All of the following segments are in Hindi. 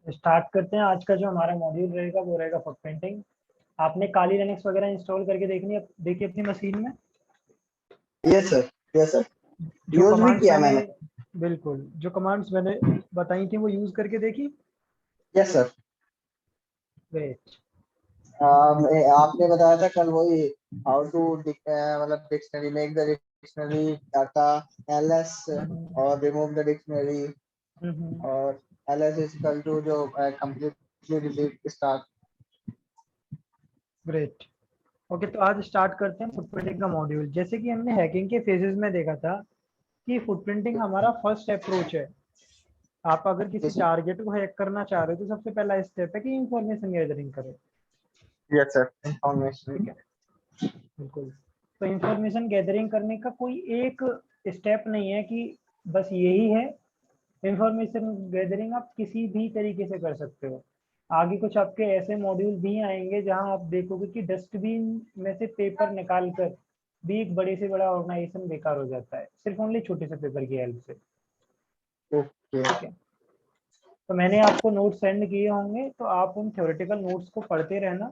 स्टार्ट करते हैं। आज का जो हमारा मॉड्यूल रहेगा वो रहेगा फुट प्रिंटिंग। आपने काली लिनक्स वगैरह इंस्टॉल करके देखी अपनी मशीन में? यस सर, यस सर, जो यूज भी कमांड्स किया मैंने मैंने। बिल्कुल जो कमांड्स मैंने बताई थी वो यूज करके देखी। Yes sir. ग्रेट। आपने बताया था कल वही हाउ टू मतलब dictionary, make the dictionary data LS और रिमूव द डिक्शनरी, और एलएस इज इक्वल टू जो completely delete start. Great. Okay, तो आज स्टार्ट करते हैं फुटप्रिंटिंग का मॉड्यूल। जैसे कि हमने हैकिंग के फेजेस में देखा था कि फुटप्रिंटिंग हमारा फर्स्ट अप्रोच है। आप अगर किसी टारगेट को हैक करना चाह रहे हो तो सबसे पहला स्टेप है कि इंफॉर्मेशन गैदरिंग करो। यस सर, ठीक इंफॉर्मेशन। है, बिल्कुल। तो इंफॉर्मेशन गैदरिंग करने का कोई एक स्टेप नहीं है कि बस यही है। इंफॉर्मेशन गैदरिंग आप किसी भी तरीके से कर सकते हो। आगे कुछ आपके ऐसे मॉड्यूल भी आएंगे जहां आप देखोगे कि डस्टबिन में से पेपर निकाल कर भी एक बड़े से बड़ा ऑर्गेनाइजेशन बेकार हो जाता है, सिर्फ ओनली छोटे से पेपर की हेल्प से। ओके। ठीक है, तो मैंने आपको नोट्स सेंड किए होंगे, तो आप उन थ्योरेटिकल नोट्स को पढ़ते रहना,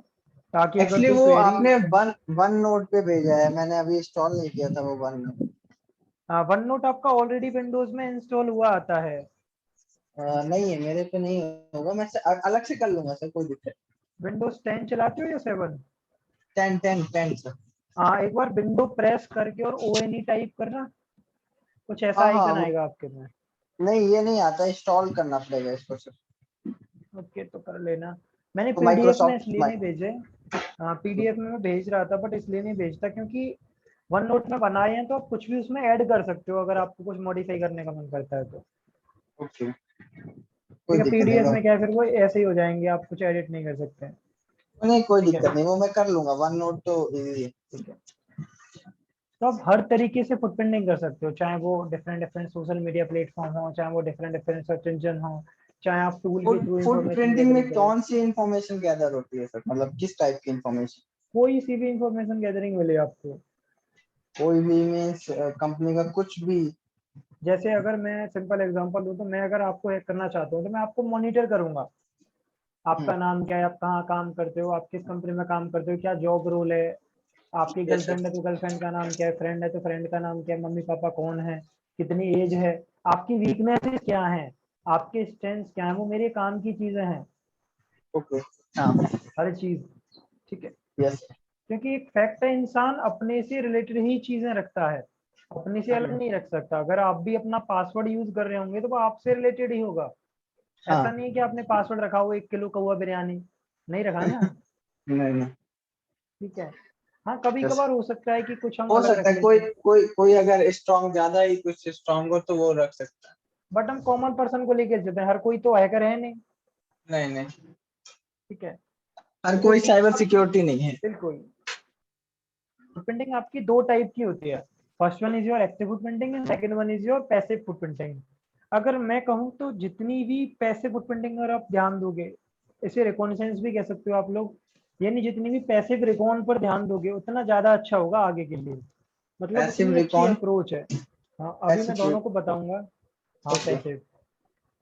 ताकि अगर एक्चुअली कोई वो क्वेरी। आपने वन नोट पे भेजा है, मैंने अभी इंस्टॉल नहीं किया था वो वन नोट। वन नोट आपका ऑलरेडी विंडोज में इंस्टॉल हुआ आता है। नहीं है मेरे पे, नहीं होगा, मैं अलग से कर लूंगा सर, कोई दिक्कत। विंडोज 10 चलाते हो या 7? 10 सर। हाँ, एक बार विंडो प्रेस करके और ONE टाइप करना, कुछ ऐसा हाँ आइकन हाँ, आएगा आपके में। नहीं ये नहीं आता, इंस्टॉल करना पड़ेगा इसको सर। ओके, तो कर लेना। मैंने तो पीडीएफ में माइक्रोसॉफ्ट इसलिए नहीं भेजे। हाँ, पीडीएफ में मैं भेज रहा था बट इसलिए नहीं भेजता क्योंकि वन नोट में बनाए हैं तो आप कुछ भी उसमें ऐड कर सकते हो अगर आपको कुछ मॉडिफाई करने का मन करता है तो। ओके, ठीक कोई है, दिक्कत नहीं, पीडीएफ में क्या है, फिर वो ऐसे ही हो जाएंगे, आप कुछ एडिट नहीं कर सकते हैं। नहीं कोई ठीक है, दिक्कत नहीं, वो मैं कर लूंगा, वन नोट तो इजी है। ठीक है। तो आप हर तरीके से फुटप्रिंटिंग कर सकते हो, चाहे वो different different social media platform हो, चाहे वो डिफरेंट डिफरेंट सर्च इंजन हो, चाहे आप टूल के food through food information printing में गैदरिंग करो। कौन सी इंफॉर्मेशन गैदर होती है सर, मतलब किस टाइप की इंफॉर्मेशन? कोई सी भी इंफॉर्मेशन गैदरिंग मिले आपको। कोई भी मीन्स कंपनी का कुछ भी? जैसे अगर मैं सिंपल एग्जांपल दूं तो मैं अगर आपको हैक करना चाहता हूँ तो मैं आपको मॉनिटर करूंगा। हम्म, आपका नाम क्या है, आप कहाँ काम करते हो, आप किस कंपनी में काम करते हो, क्या जॉब रोल है, आपकी यस सर। गर्लफ्रेंड है तो गर्लफ्रेंड का नाम क्या है, फ्रेंड है तो फ्रेंड का नाम क्या है, मम्मी पापा कौन है, कितनी एज है, आपकी वीकनेसेस क्या है, आपके स्ट्रेंथ्स क्या है, वो मेरे काम की चीजें हैं। ओके। हाँ। हर चीज। ठीक है, यस। क्योंकि एक फैक्ट है, इंसान अपने से रिलेटेड ही चीजें रखता है, अपने से अलग नहीं रख सकता। अगर आप भी अपना पासवर्ड यूज कर रहे होंगे तो वो आपसे रिलेटेड ही होगा। ऐसा हाँ। नहीं है कि आपने पासवर्ड रखा हो 1 किलो कौवा बिरयानी, नहीं रखा ना। नहीं नहीं। ठीक है। हाँ, कभी यस, कभार हो सकता है कि कुछ हम हो अलग सकता रख है लेते कोई हैं, कोई कोई अगर स्ट्रांग, ज्यादा ही कुछ स्ट्रांग हो तो वो रख सकता है। बट हम कॉमन पर्सन को लेके चलते हैं, हर कोई तो हैकर है नहीं। नहीं नहीं, ठीक है, हर तो कोई देखिए साइबर आप, सिक्योरिटी नहीं है। बिल्कुल। फुटप्रिंटिंग आपकी दो टाइप की होती है। First one is your active footprinting and second one is your passive footprinting. अगर मैं कहूँ तो जितनी भी पैसिव फुटप्रिंटिंग अगर आप ध्यान दोगे, इसे रिकॉग्निसेंस भी कह सकते हो आप लोग, यानी जितनी भी पैसिव रिकॉन पर ध्यान दोगे उतना ज्यादा अच्छा होगा आगे के लिए। मतलब पैसिव उतनी अच्छी रिकॉन? अप्रोच है। हाँ, अभी मैं पैसिव। दोनों को बताऊंगा। हाँ, ओके। पैसिव।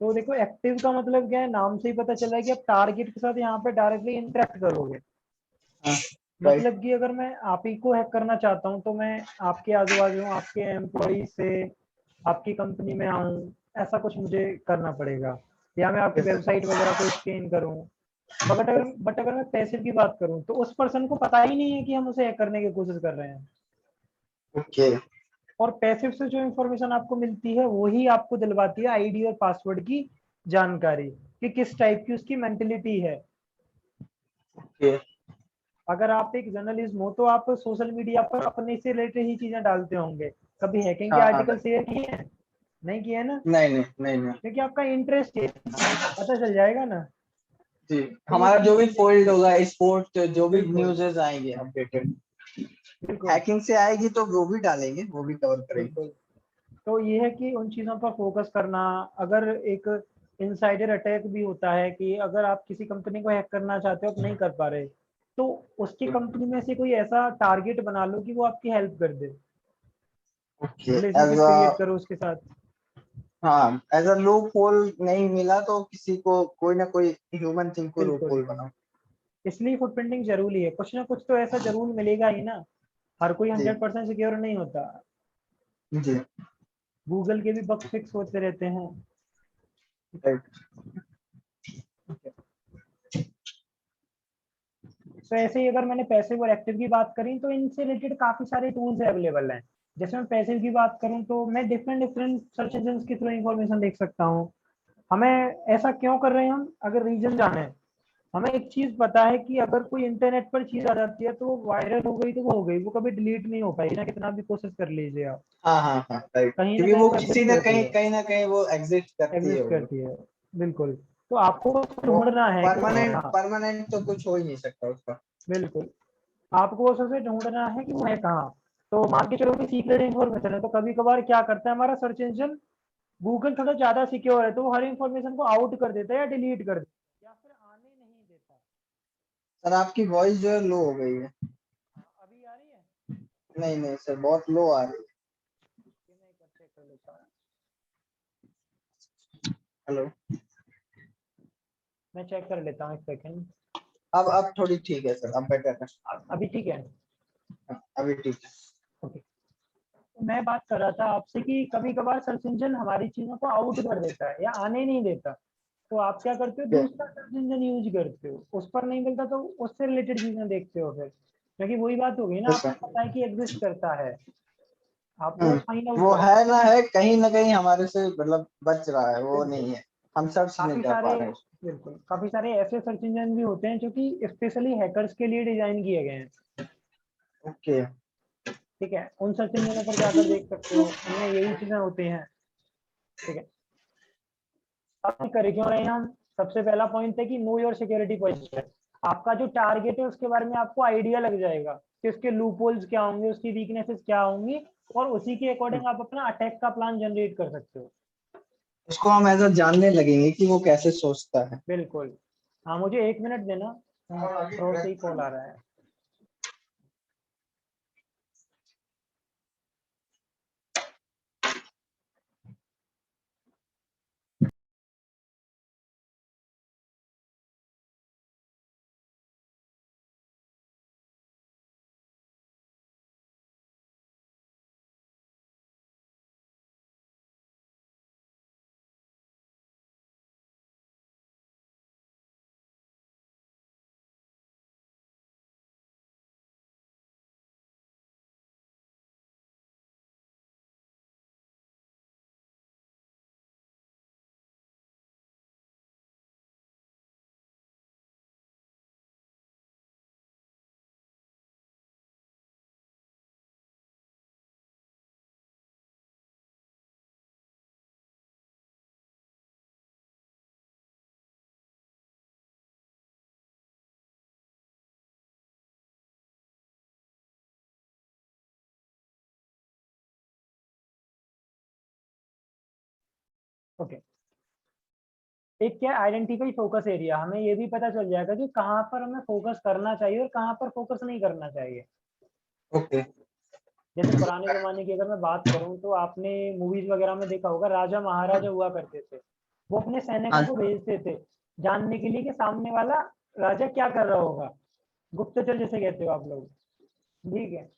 तो देखो, एक्टिव का मतलब क्या है, नाम से ही पता चला है कि आप टारगेट के साथ यहाँ पे डायरेक्टली इंटरेक्ट करोगे। हाँ। राइट। मतलब कि अगर मैं आप ही को हैक करना चाहता हूँ तो मैं आपके आजू बाजू आपके एम्प्लॉय से आपकी कंपनी में आऊँ, ऐसा कुछ मुझे करना पड़ेगा, या मैं आपकी यस सर। वेबसाइट वगैरह को स्कैन करूँ। बट अगर मैं पैसिव की बात करूँ तो उस पर्सन को पता ही नहीं है कि हम उसे हैक करने की कोशिश कर रहे हैं। ओके। और पैसिव से जो इन्फॉर्मेशन आपको मिलती है वही आपको दिलवाती है आईडी और पासवर्ड की जानकारी, कि किस टाइप की उसकी मेंटेलिटी है। ओके। अगर आप एक जर्नलिस्ट हो तो आप सोशल मीडिया पर अपने से रिलेटेड ही चीजें डालते होंगे। कभी हैकिंग के हाँ आर्टिकल right. शेयर किए हैं? नहीं किए ना, नहीं नहीं नहीं नहीं। क्योंकि आपका इंटरेस्ट है, पता चल जाएगा ना। जी, तो ये हमारा जो भी चीजें फील्ड होगा, स्पोर्ट, जो भी बिल्कुल, न्यूज़ेस आएंगे अपडेटेड, बिल्कुल, हैकिंग से आएगी तो वो भी डालेंगे, वो भी कवर करेंगे। बिल्कुल। तो ये है कि उन चीजों पर फोकस करना। अगर एक इनसाइडर अटैक भी होता है कि अगर आप किसी कंपनी को हैक करना चाहते हो, आप नहीं कर पा रहे, तो उसकी कंपनी में से कोई ऐसा टारगेट बना लो कि वो आपकी हेल्प कर दे, okay. As relationship a create करो उसके साथ। हाँ, एज अ लूप होल नहीं मिला तो किसी को कोई ना कोई ह्यूमन थिंग को लूप बिल्कुल, होल बनाओ। इसलिए फुटप्रिंटिंग जरूरी है, कुछ ना कुछ तो ऐसा जरूर मिलेगा ही ना, हर कोई जी 100% सिक्योर नहीं होता। जी। गूगल के भी बग फिक्स होते रहते हैं। राइट। तो ऐसे ही अगर मैंने पैसिव और एक्टिव की बात करी तो इनसे रिलेटेड काफी सारे टूल्स अवेलेबल हैं। जैसे मैं पैसिव की बात करूं तो मैं डिफरेंट डिफरेंट सर्च इंजन के थ्रू इंफॉर्मेशन देख सकता हूं। हमें ऐसा क्यों कर रहे हैं हम, अगर रीजन जाने, हमें एक चीज पता है कि अगर कोई इंटरनेट पर चीज आ जाती है तो वो वायरल हो गई तो वो हो गई, वो कभी डिलीट नहीं हो पाएगी ना, कितना भी कोशिश कर लीजिए आप, हाँ हाँ हाँ, राइट, कहीं ना क्योंकि कहीं वो वो किसी एग्जिस्ट न करती कहीं है, कहीं ना कहीं वो एग्जिस्ट करती है एग्जिस्ट वो। करती है। बिल्कुल, तो आपको बस वो ढूंढना है कि वो है परमानेंट कहाँ। परमानेंट तो कुछ हो ही नहीं सकता उसका। बिल्कुल, आपको बस उसे ढूंढना है कि वो है कहाँ। तो मान के चलो कि सीक्रेट इन्फॉर्मेशन है, तो कभी कभार क्या करता है हमारा सर्च इंजन, गूगल थोड़ा ज्यादा सिक्योर है तो वो हर इन्फॉर्मेशन को आउट कर देता है या डिलीट कर देता है या फिर आने नहीं देता। सर आपकी वॉइस जो है लो हो गई है। हाँ, अभी आ रही है? नहीं नहीं सर, बहुत लो आ रही कि मैं एक बार चेक कर लेता हूँ। है। हेलो। मैं चेक कर लेता हूँ, एक सेकंड। अब थोड़ी ठीक है सर, अब बेटर है। अभी ठीक है? हाँ, अभी ठीक है। ओके। तो मैं बात कर रहा था आपसे कि कभी कभार सर्च इंजन हमारी चीजों को आउट कर देता है या आने नहीं देता, तो आप क्या करते हो, ये- दूसरा सर्च इंजन यूज करते हो, उस पर नहीं मिलता तो उससे रिलेटेड चीजें देखते हो फिर, क्योंकि वही बात हो गई ना, यस आपको सर। पता है कि एग्जिस्ट करता है, आपको बस फाइंड आउट वो करना है ना कहीं ना कहीं हमारे से मतलब बच रहा है, है। वो बिल्कुल, नहीं है, हम सर्च नहीं काफी कर सारे, पा रहे हैं। बिल्कुल काफी सारे ऐसे सर्च इंजन भी होते हैं जो कि स्पेशली हैकर्स के लिए डिजाइन किए गए हैं। ओके। ठीक है, उन सर्च इंजनों पर जाकर देख सकते हो, उनमें यही चीजें होती हैं। ठीक है, अब करे क्यों रहे हैं हम, सबसे पहला पॉइंट है कि नो योर सिक्योरिटी पोजीशन। आपका जो टारगेट है उसके बारे में आपको आइडिया लग जाएगा कि उसके लूपहोल्स क्या होंगे, उसकी वीकनेसेस क्या होंगी, और उसी के अकॉर्डिंग आप अपना अटैक का प्लान जनरेट कर सकते हो। उसको हम ऐसा जानने लगेंगे कि वो कैसे सोचता है। बिल्कुल। हाँ, मुझे 1 मिनट देना, थ्रो से ही कॉल आ रहा है। ओके, एक क्या आइडेंटिफाई फोकस एरिया, हमें ये भी पता चल जाएगा कि कहाँ पर हमें फोकस करना चाहिए और कहाँ पर फोकस नहीं करना चाहिए। ओके। जैसे पुराने जमाने की अगर मैं बात करूं तो आपने मूवीज वगैरह में देखा होगा, राजा महाराजा हुआ करते थे, वो अपने सैनिकों हाँ को भेजते थे जानने के लिए कि सामने वाला राजा क्या कर रहा होगा, गुप्तचर जैसे कहते हो आप लोग। ठीक है,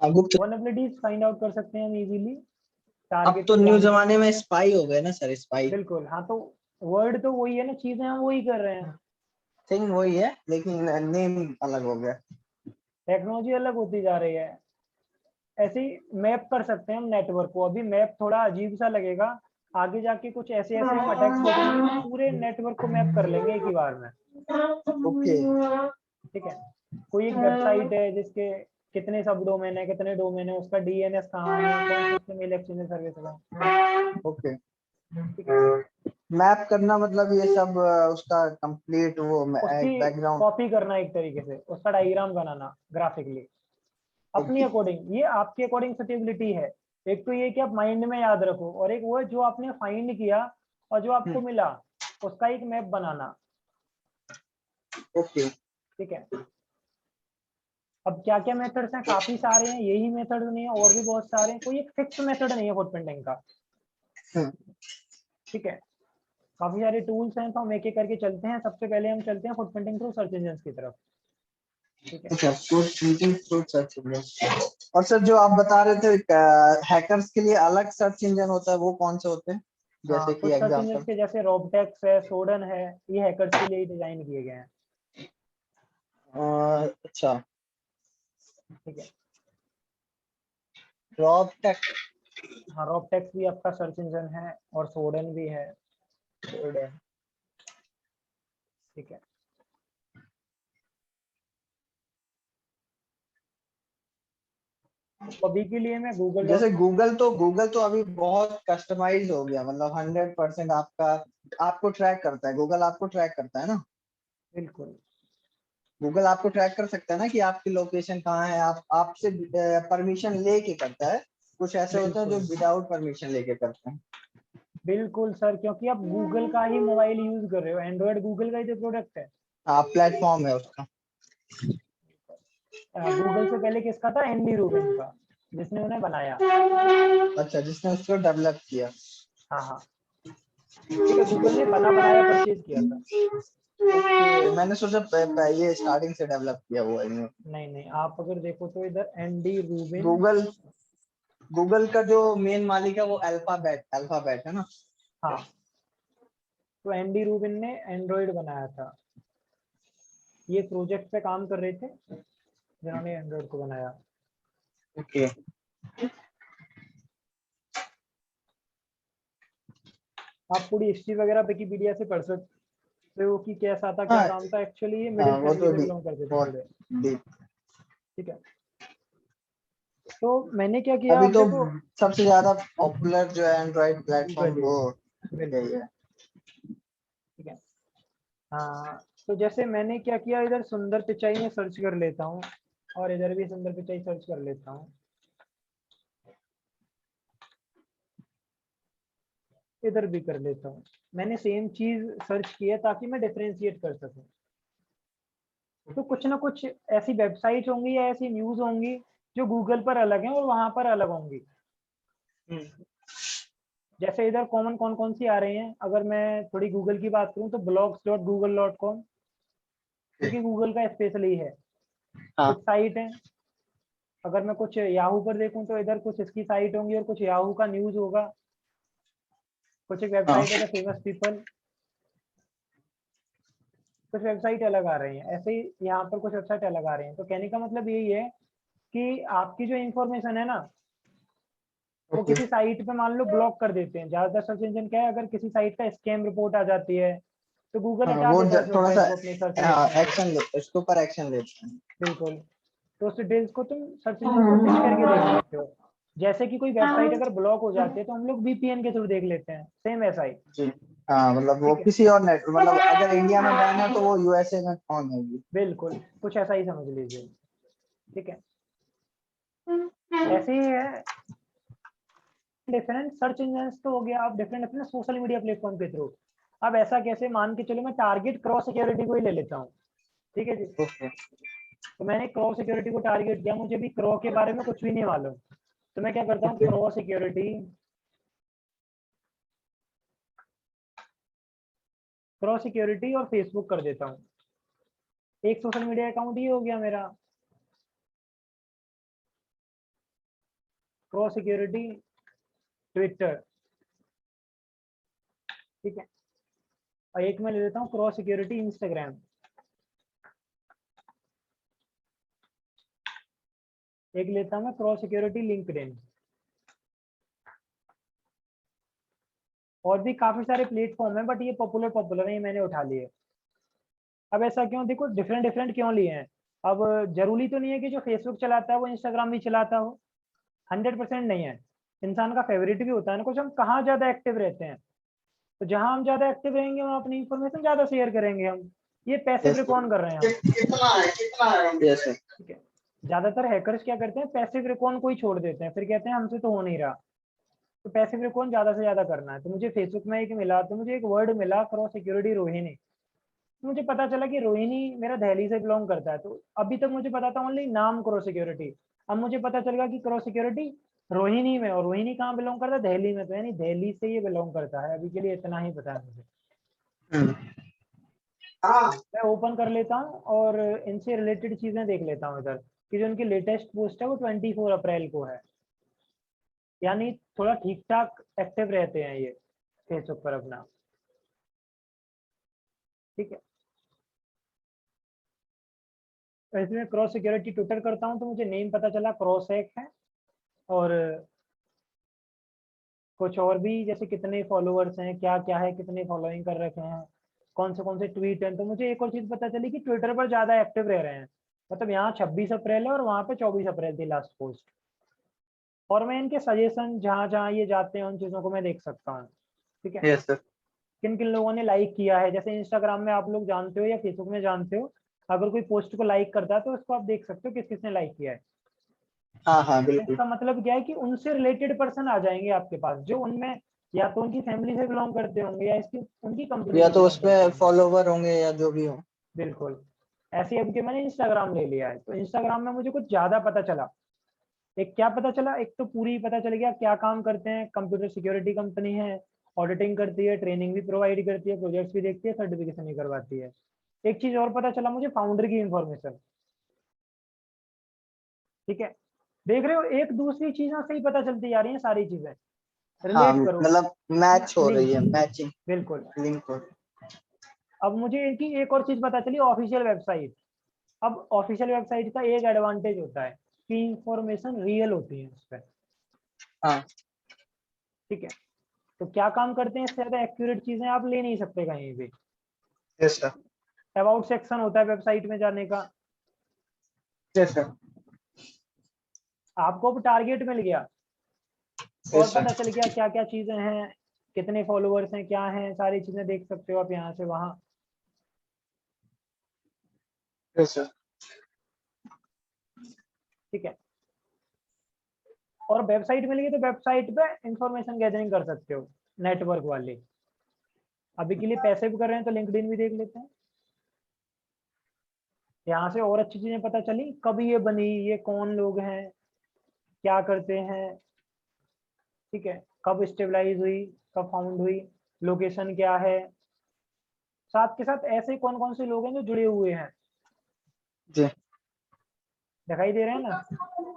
हाँ, गुप्त। वनएबिलिटीज फाइंड आउट कर सकते हैं हम इजीली अब टारगेट तो को न्यू जानकर। जमाने में स्पाई हो गए ना सर, स्पाई। बिल्कुल, हाँ, तो वर्ड तो वही है ना, चीजें हम वही कर रहे हैं, थिंग वही है लेकिन नेम अलग हो गया। टेक्नोलॉजी अलग होती जा रही है। ऐसे ही मैप कर सकते हैं हम नेटवर्क को, अभी मैप थोड़ा अजीब सा लगेगा, आगे जाके कुछ ऐसे ऐसे हम अटैक्स देखेंगे कि पूरे नेटवर्क को मैप कर लेंगे एक ही बार में। ओके। ठीक है, कोई एक वेबसाइट है जिसके कितने सब डोमेन है, कितने डोमेन है, उसका डीएनएस कहाँ है, कौन से उसमें मेल एक्सचेंज सर्विस है। ओके। ठीक है, मैप करना मतलब ये सब उसका कंप्लीट वो उसकी एक बैकग्राउंड। कॉपी करना एक तरीके से, उसका डायग्राम बनाना ग्राफिकली अपनी ओके। अकॉर्डिंग, ये आपके अकॉर्डिंग सटेबिलिटी है। एक तो ये कि आप माइंड में याद रखो, और एक वो है जो आपने फाइंड किया और जो आपको मिला उसका एक मैप बनाना। ओके। ठीक है, अब क्या क्या मेथड्स हैं, काफी सारे हैं, यही मेथड नहीं है, और भी बहुत सारे हैं, कोई एक फिक्स मेथड नहीं है फुटप्रिंटिंग का। ठीक है, काफी सारे टूल्स हैं, तो हम एक एक करके चलते हैं। सबसे पहले हम चलते हैं फुटप्रिंटिंग थ्रू सर्च इंजन की तरफ। ठीक है, अच्छा, फुटप्रिंटिंग थ्रू सर्च इंजन। और सर जो आप बता रहे थे हैकर्स के लिए अलग सर्च इंजन होता है, वो कौन से होते हैं? हाँ, जैसे कि कुछ सर्च इंजन एग्जांपल। के जैसे रोबटेक्स है, सोडन है, ये हैकर्स के लिए ही डिजाइन किए गए हैं। अच्छा, ठीक है, रॉबटेक। हाँ, रोबटेक्स भी आपका सर्च इंजन है और सोडन भी है। ठीक है, तो अभी के लिए मैं गूगल जैसे डॉट कॉम। गूगल तो अभी बहुत कस्टमाइज हो गया, मतलब 100% आपका आपको ट्रैक करता है, गूगल आपको ट्रैक करता है ना। बिल्कुल, गूगल आपको ट्रैक कर सकता है ना कि आपकी लोकेशन कहाँ है, आप आपसे परमिशन लेके करता है। कुछ ऐसे होते हैं जो बिल्कुल, विदाउट परमिशन लेके करते हैं। बिल्कुल सर, क्योंकि आप गूगल का ही मोबाइल यूज कर रहे हो, एंड्रॉयड गूगल का ही तो प्रोडक्ट है। हाँ, प्लेटफॉर्म है उसका। गूगल से पहले किसका था? एंडी रूबिन का, जिसने उन्हें बनाया। अच्छा, जिसने उसको डेवलप किया। हाँ हाँ, ठीक है, गूगल ने बना बनाया परचेज किया था। मैंने सोचा ये स्टार्टिंग से डेवलप किया हुआ है। नहीं नहीं, आप अगर देखो तो इधर एंडी रूबिन। गूगल गूगल का जो मेन मालिक है वो अल्फाबेट है ना। हाँ, तो एंडी रूबिन ने एंड्रॉयड बनाया था। ये प्रोजेक्ट पे काम कर रहे थे जिन्होंने एंड्रॉयड को बनाया। ओके। आप पूरी हिस्ट्री वगैरह विकिपीडिया से पढ़ सकते हो कि कैसा था, क्या हाँ काम था। एक्चुअली ये मिडिल हाँ, वो फैमिली तो से बिलोंग करते थे बहुत थोड़े। डीप। ठीक है, तो मैंने क्या किया, अभी आप तो देखो। सबसे ज्यादा पॉपुलर जो है एंड्रॉइड प्लेटफॉर्म गूगल ही वो है, यही बिल्कुल। है। ठीक है, हाँ, तो जैसे मैंने क्या किया, इधर सुंदर पिचाई में सर्च कर लेता हूँ और इधर भी सुंदर पिचाई सर्च कर लेता हूँ। इधर भी कर लेता हूँ। मैंने सेम चीज सर्च की है ताकि मैं डिफरेंशिएट कर सकूं। तो कुछ ना कुछ ऐसी वेबसाइट होंगी या ऐसी न्यूज होंगी जो गूगल पर अलग है और वहां पर अलग होंगी। जैसे इधर कॉमन कौन कौन सी आ रही हैं, अगर मैं थोड़ी गूगल की बात करूं तो blogs.google.com, क्योंकि गूगल का स्पेशली है। हाँ कुछ साइट है, अगर मैं कुछ याहू पर देखूं तो इधर कुछ इसकी साइट होंगी और कुछ याहू का न्यूज होगा। कुछ एक हाँ। वेबसाइट है द फेमस पीपल। कुछ वेबसाइट अलग आ रही हैं, ऐसे ही यहाँ पर कुछ वेबसाइट अलग आ रही हैं। तो कहने का मतलब यही है कि आपकी जो इंफॉर्मेशन है ना, वो ओके। किसी साइट पे मान लो ब्लॉक कर देते हैं। ज्यादातर सर्च इंजन क्या है, अगर किसी साइट का स्कैम रिपोर्ट आ जाती है तो गूगल हाँ, हटा वो देता है उस थोड़ा सा वेबसाइट को अपनी सर्च लिस्ट में से। एक्शन ले, उसके ऊपर एक्शन लेते हैं। बिल्कुल, तो उस डिटेल्स को तुम सर्च इंजन से फिश करके देख सकते हो। जैसे कि कोई वेबसाइट अगर ब्लॉक हो जाती है तो हम लोग वीपीएन के थ्रू देख लेते हैं, सेम ऐसा ही। जी। हाँ, मतलब वो ठीक है, किसी और नेट, मतलब अगर इंडिया में बैन है तो वो यूएसए में ऑन होगी। बिल्कुल, कुछ ऐसा ही समझ लीजिए। ठीक है, ऐसे ही है। डिफरेंट सर्च इंजन तो हो गया, आप different different social media platform के थ्रू। अब ऐसा कैसे, मान के चलो मैं टारगेट क्रॉस सिक्योरिटी को ही ले लेता हूँ। ठीक है जी, ओके। तो मैंने क्रॉस सिक्योरिटी को टारगेट किया, मुझे भी क्रॉ के बारे में कुछ भी नहीं मालूम। तो मैं क्या करता हूँ, ओके। क्रॉ सिक्योरिटी, क्रॉ सिक्योरिटी और फेसबुक कर देता हूँ। एक सोशल मीडिया अकाउंट ही हो गया मेरा, क्रॉ सिक्योरिटी ट्विटर। ठीक है, और एक मैं ले लेता हूँ क्रॉ सिक्योरिटी इंस्टाग्राम। एक लेता हूँ मैं क्रॉ सिक्योरिटी लिंक्डइन। और भी काफी सारे प्लेटफॉर्म है, बट ये पॉपुलर पॉपुलर है, ये मैंने उठा लिए। अब ऐसा क्यों, देखो डिफरेंट डिफरेंट क्यों लिए हैं। अब जरूरी तो नहीं है कि जो फेसबुक चलाता है वो इंस्टाग्राम भी चलाता हो, 100% नहीं है। इंसान का फेवरेट भी होता है ना कुछ, हम कहाँ ज्यादा एक्टिव रहते हैं। तो जहां हम ज्यादा एक्टिव रहेंगे वहाँ अपनी इंफॉर्मेशन ज्यादा शेयर करेंगे हम। ये पैसिव यस। रिकॉन कर रहे हैं हम। कितना है यस सर। ठीक है, ज्यादातर हैकर्स क्या करते हैं, पैसिव रिकॉन को ही छोड़ देते हैं, फिर कहते हैं हमसे तो हो नहीं रहा। तो पैसिव रिकॉन ज्यादा से ज्यादा करना है। तो मुझे फेसबुक में एक मिला, तो मुझे एक वर्ड मिला क्रॉस सिक्योरिटी रोहिणी। मुझे पता चला कि रोहिणी मेरा दिल्ली से बिलोंग करता है। तो अभी तक मुझे पता था ओनली नाम क्रॉस सिक्योरिटी। अब मुझे पता चल गया कि क्रॉस सिक्योरिटी रोहिणी में, और रोहिणी कहाँ बिलोंग करता है? दिल्ली में, तो यानी दिल्ली से ये बिलोंग करता है। अभी के लिए इतना ही पता है मुझे। मैं ओपन कर लेता हूँ और इनसे रिलेटेड चीजें देख लेता हूँ इधर, कि जो उनकी लेटेस्ट पोस्ट है वो 24 अप्रैल को है, यानी थोड़ा ठीक ठाक एक्टिव रहते हैं ये फेसबुक पर अपना। ठीक है, वैसे मैं क्रॉस सिक्योरिटी ट्विटर करता हूँ तो मुझे नेम पता चला, क्रॉस हैक है, और कुछ और भी, जैसे कितने फॉलोअर्स हैं, क्या क्या है, कितने फॉलोइंग कर रखे हैं, कौन से ट्वीट हैं। तो मुझे एक और चीज पता चली कि ट्विटर पर ज्यादा एक्टिव रह रहे हैं, मतलब यहाँ 26 अप्रैल है और वहाँ पे 24 अप्रैल थी लास्ट पोस्ट। और मैं इनके सजेशन जहाँ जहाँ ये जाते हैं उन चीजों को मैं देख सकता हूँ। ठीक है, यस सर। किन किन लोगों ने लाइक किया है, जैसे इंस्टाग्राम में आप लोग जानते हो या फेसबुक में जानते हो, अगर कोई पोस्ट को लाइक करता है तो उसको आप देख सकते हो किस किसने लाइक किया है। हाँ हाँ बिल्कुल। इसका मतलब क्या है कि उनसे रिलेटेड पर्सन आ जाएंगे आपके पास, जो उनमें या तो उनकी फैमिली से बिलोंग करते होंगे या इसकी उनकी कंपनी या से तो बिलोंग करते उसमें होंगे। फॉलोवर होंगे या जो भी हो। बिल्कुल। ऐसे अब कि मैंने इंस्टाग्राम ले लिया है, तो इंस्टाग्राम में मुझे कुछ ज्यादा पता चला। एक क्या पता चला, एक तो पूरी पता चल गया क्या काम करते हैं, कंप्यूटर सिक्योरिटी कंपनी है, ऑडिटिंग करती है, ट्रेनिंग भी प्रोवाइड करती है, प्रोजेक्ट्स भी देखती है, सर्टिफिकेशन भी करवाती है। एक चीज और पता चला मुझे, फाउंडर की इंफॉर्मेशन। ठीक है, देख रहे हो, एक दूसरी चीजों से ही पता चलती जा रही है सारी चीजें। हाँ रिलेट करो, मतलब मैच हो रही लिंक। है, मैचिंग बिल्कुल। लिंक हो। अब मुझे इनकी एक और चीज पता चली, ऑफिशियल वेबसाइट। अब ऑफिशियल वेबसाइट का एक एडवांटेज होता है कि इंफॉर्मेशन रियल होती है उस पर। हाँ ठीक है, तो क्या काम करते हैं, इससे ज्यादा एक्यूरेट चीजें आप ले नहीं सकते कहीं भी। Yes sir. अबाउट सेक्शन होता है वेबसाइट में जाने का, यस सर। आपको अब टारगेट मिल गया और यस सर। पता चल गया क्या क्या चीजें हैं, कितने फॉलोअर्स हैं, क्या हैं, सारी चीजें देख सकते हो आप यहाँ से वहाँ। Yes sir. ठीक है, और वेबसाइट मिल गई तो वेबसाइट पे इंफॉर्मेशन गैदरिंग कर सकते हो, नेटवर्क वाली। अभी के लिए पैसे भी कर रहे हैं तो लिंक्डइन भी देख लेते हैं। यहाँ से और अच्छी चीजें पता चली, कब ये बनी, ये कौन लोग हैं, क्या करते हैं। ठीक है, कब स्टेबलाइज हुई, कब फाउंड हुई, लोकेशन क्या है, साथ के साथ ऐसे कौन कौन से लोग हैं जो जुड़े हुए हैं, जी। दिखाई दे रहे हैं ना।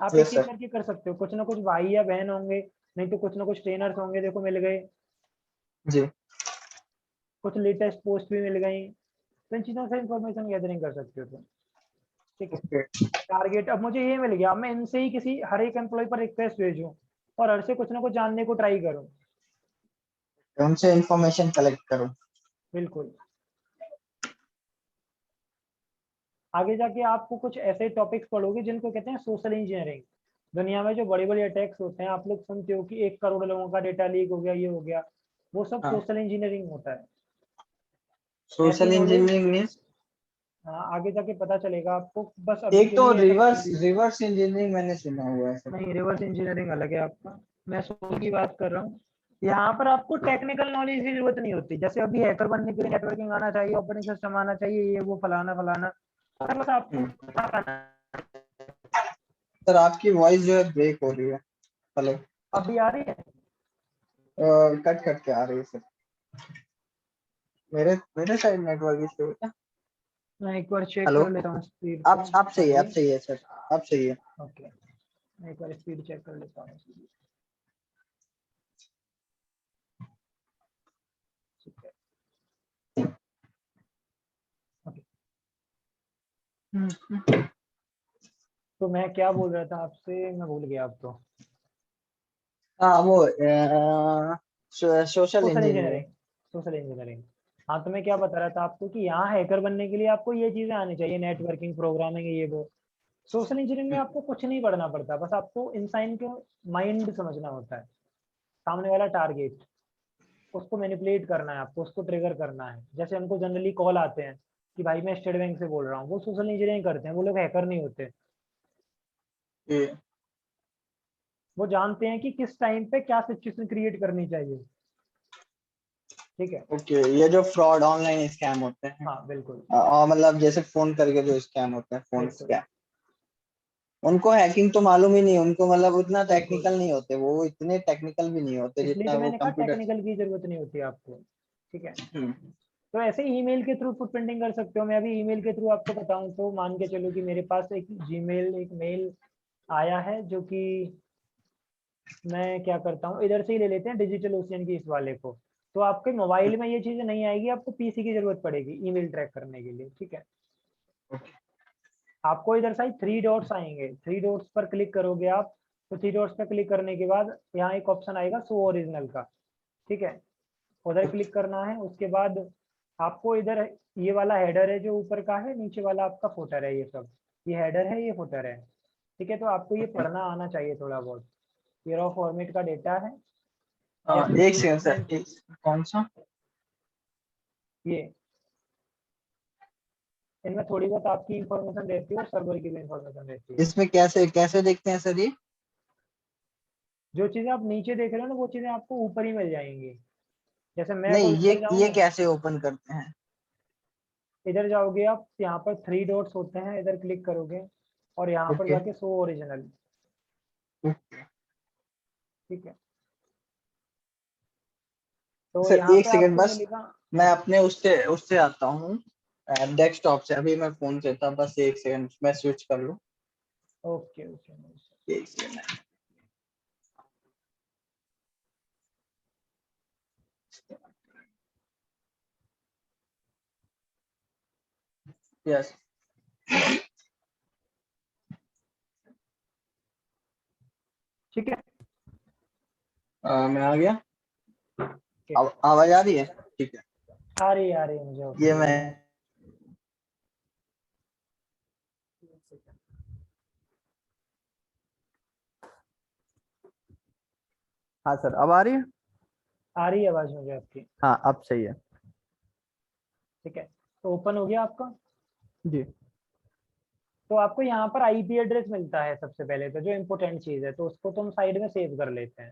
आप एक यस एक सर। करके कर सकते हो, कुछ ना कुछ भाई या बहन होंगे, नहीं तो कुछ ना कुछ ट्रेनर्स होंगे, देखो मिल गए, जी। कुछ लेटेस्ट पोस्ट भी मिल गई। तो इन चीजों से इंफॉर्मेशन गैदरिंग कर सकते हो तुम। ठीक है, ओके। टारगेट अब मुझे ये मिल गया, अब मैं इनसे ही किसी हर एक एम्प्लॉय पर रिक्वेस्ट भेजूं और हर से कुछ ना कुछ जानने को ट्राई करूं। उनसे इंफॉर्मेशन कलेक्ट करो। बिल्कुल। आगे जाके आपको कुछ ऐसे टॉपिक्स पढ़ोगे जिनको कहते हैं सोशल इंजीनियरिंग। दुनिया में जो बड़े बड़े अटैक्स होते हैं, आप लोग सुनते हो कि 1 करोड़ लोगों का डेटा लीक हो गया, ये हो गया, वो सब हाँ। सोशल इंजीनियरिंग होता है। ऐसी सोशल नॉलेज इंजीनियरिंग मीन्स आगे जाके पता चलेगा आपको, बस अभी एक के तो लिए ऐसा कुछ रिवर्स भी रिवर्स इंजीनियरिंग मैंने सुना हुआ है सर। नहीं। रिवर्स इंजीनियरिंग अलग है आपका, मैं सोशल की बात कर रहा हूँ। यहाँ पर आपको टेक्निकल नॉलेज की जरूरत नहीं होती, जैसे अभी हैकर बनने के लिए नेटवर्किंग आना चाहिए, ऑपरेटिंग सिस्टम आना चाहिए, ये वो फलाना फलाना, बस आपको आना। सर आपकी वॉइस जो है ब्रेक हो रही है। हेलो। अभी आ रही है? कट कट के आ रही है सर। मेरे मेरे साइड नेटवर्क इशू है क्या? मैं एक बार चेक हेलो। कर लेता हूँ स्पीड को। आप हाँ सही है, जी। आप सही है सर। आप सही है। ओके, मैं एक बार स्पीड चेक कर लेता हूँ। ठीक है, ओके। तो मैं क्या बोल रहा था आपसे, मैं भूल गया अब तो। हाँ वो social social engineering. Engineering, social engineering. हाँ, तो मैं क्या बता रहा था आपको कि यहाँ हैकर बनने के लिए आपको ये चीजें आनी चाहिए, नेटवर्किंग, प्रोग्रामिंग, ये वो। सोशल इंजीनियरिंग में आपको कुछ नहीं पढ़ना पड़ता, बस आपको इंसान के माइंड समझना होता है, सामने वाला टारगेट, उसको मैनिपुलेट करना है आपको, उसको ट्रिगर करना है। जैसे उनको जनरली कॉल आते हैं कि भाई मैं स्टेट बैंक से बोल रहा हूँ, वो सोशल इंजीनियरिंग करते हैं, वो लोग हैकर नहीं होते। वो जानते हैं कि किस टाइम पे क्या सिचुएशन क्रिएट करनी चाहिए। ठीक है। ओके, ये जो फ्रॉड ऑनलाइन स्कैम होते हैं, हाँ बिल्कुल। और मतलब जैसे फोन करके जो स्कैम होते हैं, फोन बिल्कुल। स्कैम। उनको हैकिंग तो मालूम ही नहीं, उनको मतलब उतना टेक्निकल नहीं होते, वो इतने टेक्निकल भी नहीं होते इसलिए जितना तो वो मैंने कहा कंप्यूटर। टेक्निकल की जरूरत नहीं होती आपको। ठीक है, हम्म। तो ऐसे ईमेल के थ्रू फुटप्रिंटिंग कर सकते हो। मैं अभी ईमेल के थ्रू आपको बताऊं तो मान के चलो कि मेरे पास एक जीमेल एक मेल आया है, जो कि मैं क्या करता हूँ, इधर से ही ले लेते हैं डिजिटल ओशियन की इस वाले को। तो आपके मोबाइल में ये चीज़ें नहीं आएगी, आपको पीसी की जरूरत पड़ेगी ईमेल ट्रैक करने के लिए। ठीक है, आपको इधर साइड थ्री डॉट्स आएंगे, थ्री डॉट्स पर क्लिक करोगे आप। तो थ्री डॉट्स पर क्लिक करने के बाद यहाँ एक ऑप्शन आएगा शो ओरिजिनल का। ठीक है, उधर क्लिक करना है। उसके बाद आपको इधर ये वाला हेडर है जो ऊपर का है, नीचे वाला आपका फुटर है, ये सब ये हेडर है, ये फुटर है। ठीक है, तो आपको ये पढ़ना आना चाहिए थोड़ा बहुत। ये रॉ फॉर्मेट का डेटा है, जैसे एक सेकंड सर, स्टेटमेंट। कौन सा? ये इनमें थोड़ी बहुत आपकी इंफॉर्मेशन रहती है और सर्वर की भी इंफॉर्मेशन रहती है। इसमें कैसे कैसे देखते हैं सर ये? जो चीज़ें आप नीचे देख रहे हो ना, वो चीज़ें आपको ऊपर ही मिल जाएंगी। जैसे मैं अगर नहीं, ऊपर ये जाऊँ, कैसे ओपन करते हैं? इधर जाओगे आप, यहाँ पर थ्री डॉट्स होते हैं, इधर क्लिक करोगे और यहाँ पर ओके। जाके शो ओरिजिनल। ठीक है, तो सर यहाँ एक पे सेकंड आपको बस, मिलेगा। मैं अपने उससे उससे आता हूँ, डेस्कटॉप से। अभी मैं फोन से था, बस एक सेकंड मैं स्विच कर लूँ। Okay okay. एक सेकंड। यस। ठीक है। मैं आ गया। ओके, आवाज आ रही है? ठीक है। आ रही है मुझे। ये ओके, मैं। हाँ सर, अब आ रही है? आ रही है आवाज़ मुझे आपकी। हाँ, अब सही है। ठीक है, तो ओपन हो गया आपका। जी। तो आपको यहाँ पर आईपी एड्रेस मिलता है सबसे पहले, तो जो इम्पोर्टेंट चीज़ है, तो उसको तो हम साइड में सेव कर लेते हैं।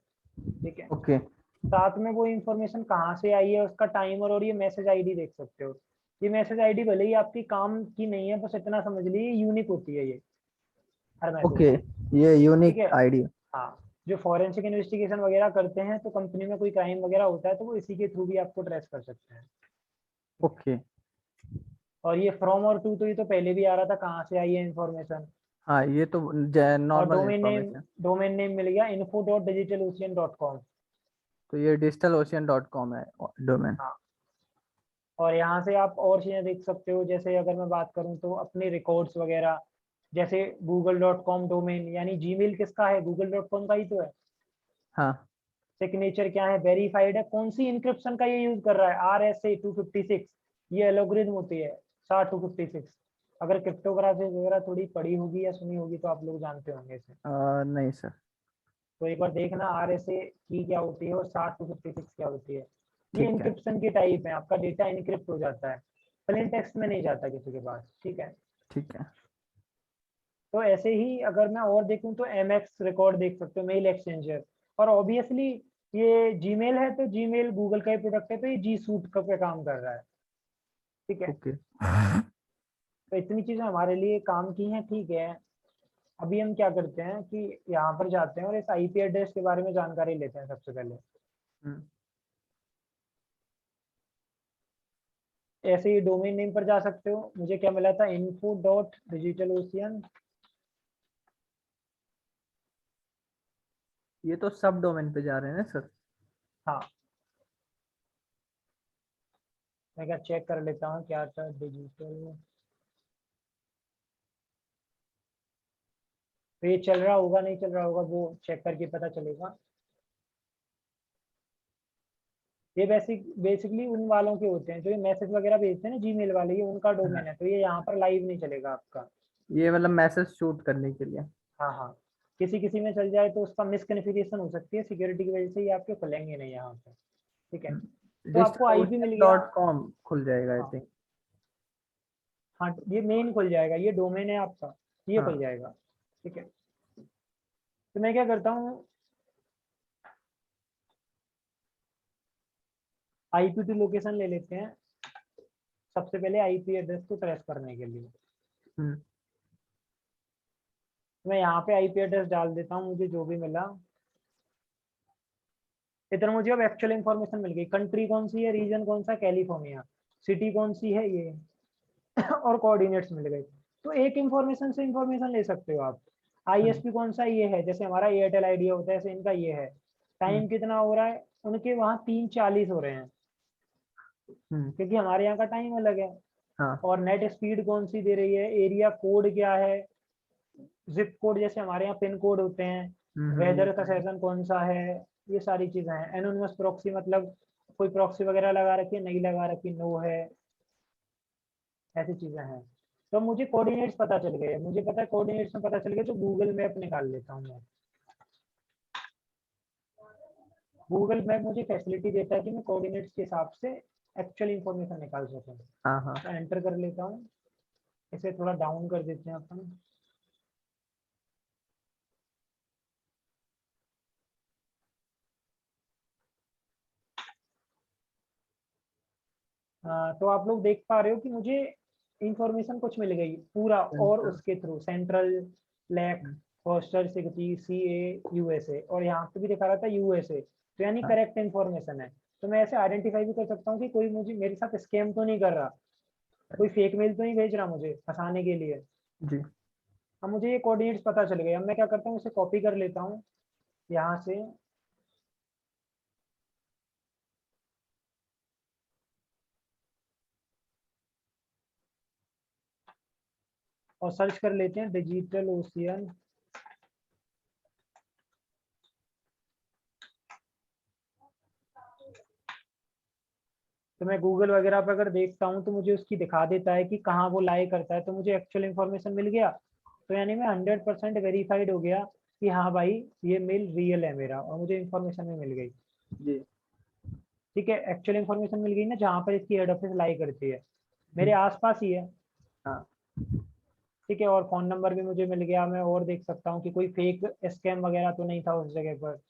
ठीक है, ओके। साथ में वो इन्फॉर्मेशन कहाँ से आई है, उसका टाइमर और ये मैसेज आईडी देख सकते हो। ये मैसेज आईडी भले ही आपकी काम की नहीं है, बस इतना समझ लीजिए यूनिक होती है ये, हर मैसेज ओके, की। ये ठीक है, यूनिक आईडी। हाँ, जो फॉरेंसिक इन्वेस्टिगेशन वगैरह करते हैं, तो कंपनी में कोई क्राइम वगैरह होता है तो वो इसी के थ्रू भी आपको ट्रेस कर सकते हैं। ठीक है, ओके। और ये फ्रॉम और टू, तो ये तो पहले भी आ रहा था कहाँ से आई है इन्फॉर्मेशन। हाँ, ये तो और नॉर्मल इन्फॉर्मेशन। डोमेन नेम मिल गया info.digitalocean.com। तो ये digitalocean.com है डोमेन। हाँ, और यहाँ से आप और चीज़ें देख सकते हो, जैसे अगर मैं बात करूँ तो अपने रिकॉर्ड्स वगैरह, जैसे google.com डोमेन, यानी जीमेल किसका है, google.com का ही तो है। हाँ। सिग्नेचर क्या है, वेरीफाइड है, कौन सी इंक्रिप्शन का ये यूज कर रहा है, RSA 256। ये एल्गोरिथम होती है SHA-256। अगर क्रिप्टोग्राफी वगैरह थोड़ी पढ़ी होगी या सुनी होगी तो आप लोग जानते होंगे इसे। नहीं सर। तो एक बार देखना RSA की क्या होती है और SHA-256 क्या होती है। ये ठीक है। इंक्रिप्शन के टाइप है, आपका डेटा इनक्रिप्ट हो जाता है, प्लेन टेक्स्ट में नहीं जाता किसी के पास। ठीक है, ठीक है। तो ऐसे ही अगर मैं और देखूं तो MX रिकॉर्ड देख सकते हो, मेल एक्सचेंजर। और ऑब्वियसली ये जीमेल है, तो जीमेल गूगल का ही प्रोडक्ट है, तो ये जी सूट का पे काम कर रहा है। ठीक है, ओके। तो इतनी चीजें हमारे लिए काम की हैं। ठीक है, अभी हम क्या करते हैं कि यहाँ पर जाते हैं और इस आईपी एड्रेस के बारे में जानकारी लेते हैं सबसे पहले। हम्म। ऐसे ही डोमेन नेम पर जा सकते हो, मुझे क्या मिला था, info.digitalocean। ये तो सब डोमेन पे जा रहे हैं ना सर? हाँ, मैं क्या चेक कर लेता हूँ क्या था, डिजिटल। तो ये चल रहा होगा नहीं चल रहा होगा वो चेक करके पता चलेगा। ये बेसिकली उन वालों के होते हैं जो ये मैसेज वगैरह भेजते हैं ना, जीमेल वाले, ये उनका हाँ, डोमेन है, तो ये यहाँ पर लाइव नहीं चलेगा आपका। ये मतलब मैसेज शूट करने के लिए। हाँ हाँ, किसी किसी में चल जाए तो उसका मिसकन्फिगरेशन हो सकती है, सिक्योरिटी की वजह से ये आपके खुलेंगे नहीं यहाँ पे। ठीक है, तो आपको आईपी मिल गया। digitalocean.com खुल जाएगा आई हाँ थिंक। हाँ, ये मेन खुल जाएगा, ये डोमेन है आपका, ये खुल हाँ। जाएगा। ठीक है, तो मैं क्या करता हूँ, आईपी टू लोकेशन ले लेते हैं सबसे पहले आईपी एड्रेस को ट्रेस करने के लिए। हम्म। मैं यहाँ पे आईपी एड्रेस डाल देता हूँ, मुझे जो भी मिला। इधर मुझे अब एक्चुअल इन्फॉर्मेशन मिल गई, कंट्री कौन सी है, रीजन कौन सा, कैलिफोर्निया, सिटी कौन सी है ये और कोऑर्डिनेट्स मिल गए। तो एक इन्फॉर्मेशन से इन्फॉर्मेशन ले सकते हो आप। आईएसपी कौन सा ये है, जैसे हमारा एयरटेल आइडिया होता है, ऐसे इनका ये है। टाइम कितना हो रहा है उनके वहाँ, 3:40 हो रहे हैं, क्योंकि हमारे यहाँ का टाइम अलग है। हाँ। और नेट स्पीड कौन सी दे रही है, एरिया कोड क्या है, जिप कोड जैसे हमारे यहाँ पिन कोड होते हैं, वेदर का सेशन कौन सा है, ये सारी चीजें हैं। एनोनिमस प्रॉक्सी मतलब कोई प्रॉक्सी वगैरह लगा रखी है, नहीं लगा रखी, नो है, ऐसी चीजें हैं। तो मुझे कोऑर्डिनेट्स पता चल गए, मुझे पता है कोऑर्डिनेट्स में पता चल गया, तो गूगल मैप निकाल लेता हूँ मैं। गूगल मैप मुझे फैसिलिटी देता है कि मैं कोऑर्डिनेट्स के हिसाब से एक्चुअल इंफॉर्मेशन निकाल सकूँ। हाँ हाँ। तो एंटर कर लेता हूँ, इसे थोड़ा डाउन कर देते हैं अपन। तो आप लोग देख पा रहे हो कि मुझे इंफॉर्मेशन कुछ मिल गई पूरा, और उसके through central, lake, Foster 60, CA, USA, और यहाँ पे भी दिखा रहा था USA, तो यानी करेक्ट इंफॉर्मेशन है। तो मैं ऐसे आइडेंटिफाई भी कर सकता हूँ कि कोई मुझे मेरे साथ स्कैम तो नहीं कर रहा, कोई फेक मेल तो नहीं भेज रहा मुझे फंसाने के लिए। जी। अब मुझे ये कोऑर्डिनेट्स पता चल गए, अब मैं क्या करता हूँ, इसे कॉपी कर लेता हूँ यहाँ से, और सर्च कर लेते हैं डिजिटल ओशियन। तो मैं गूगल वगैरह पर अगर देखता हूँ तो मुझे उसकी दिखा देता है कि कहाँ वो लाई करता है, तो मुझे एक्चुअल इन्फॉर्मेशन मिल गया। तो यानी मैं 100% वेरीफाइड हो गया कि हाँ भाई ये मेल रियल है मेरा, और मुझे इन्फॉर्मेशन भी मिल गई। जी। ठीक है, एक्चुअल इन्फॉर्मेशन मिल गई ना, जहाँ पर इसकी हेड ऑफिस लाई करती है, मेरे आसपास ही है। हाँ। ठीक है, और फोन नंबर भी मुझे मिल गया, मैं और देख सकता हूँ कि कोई फेक स्कैम वगैरह तो नहीं था उस जगह पर,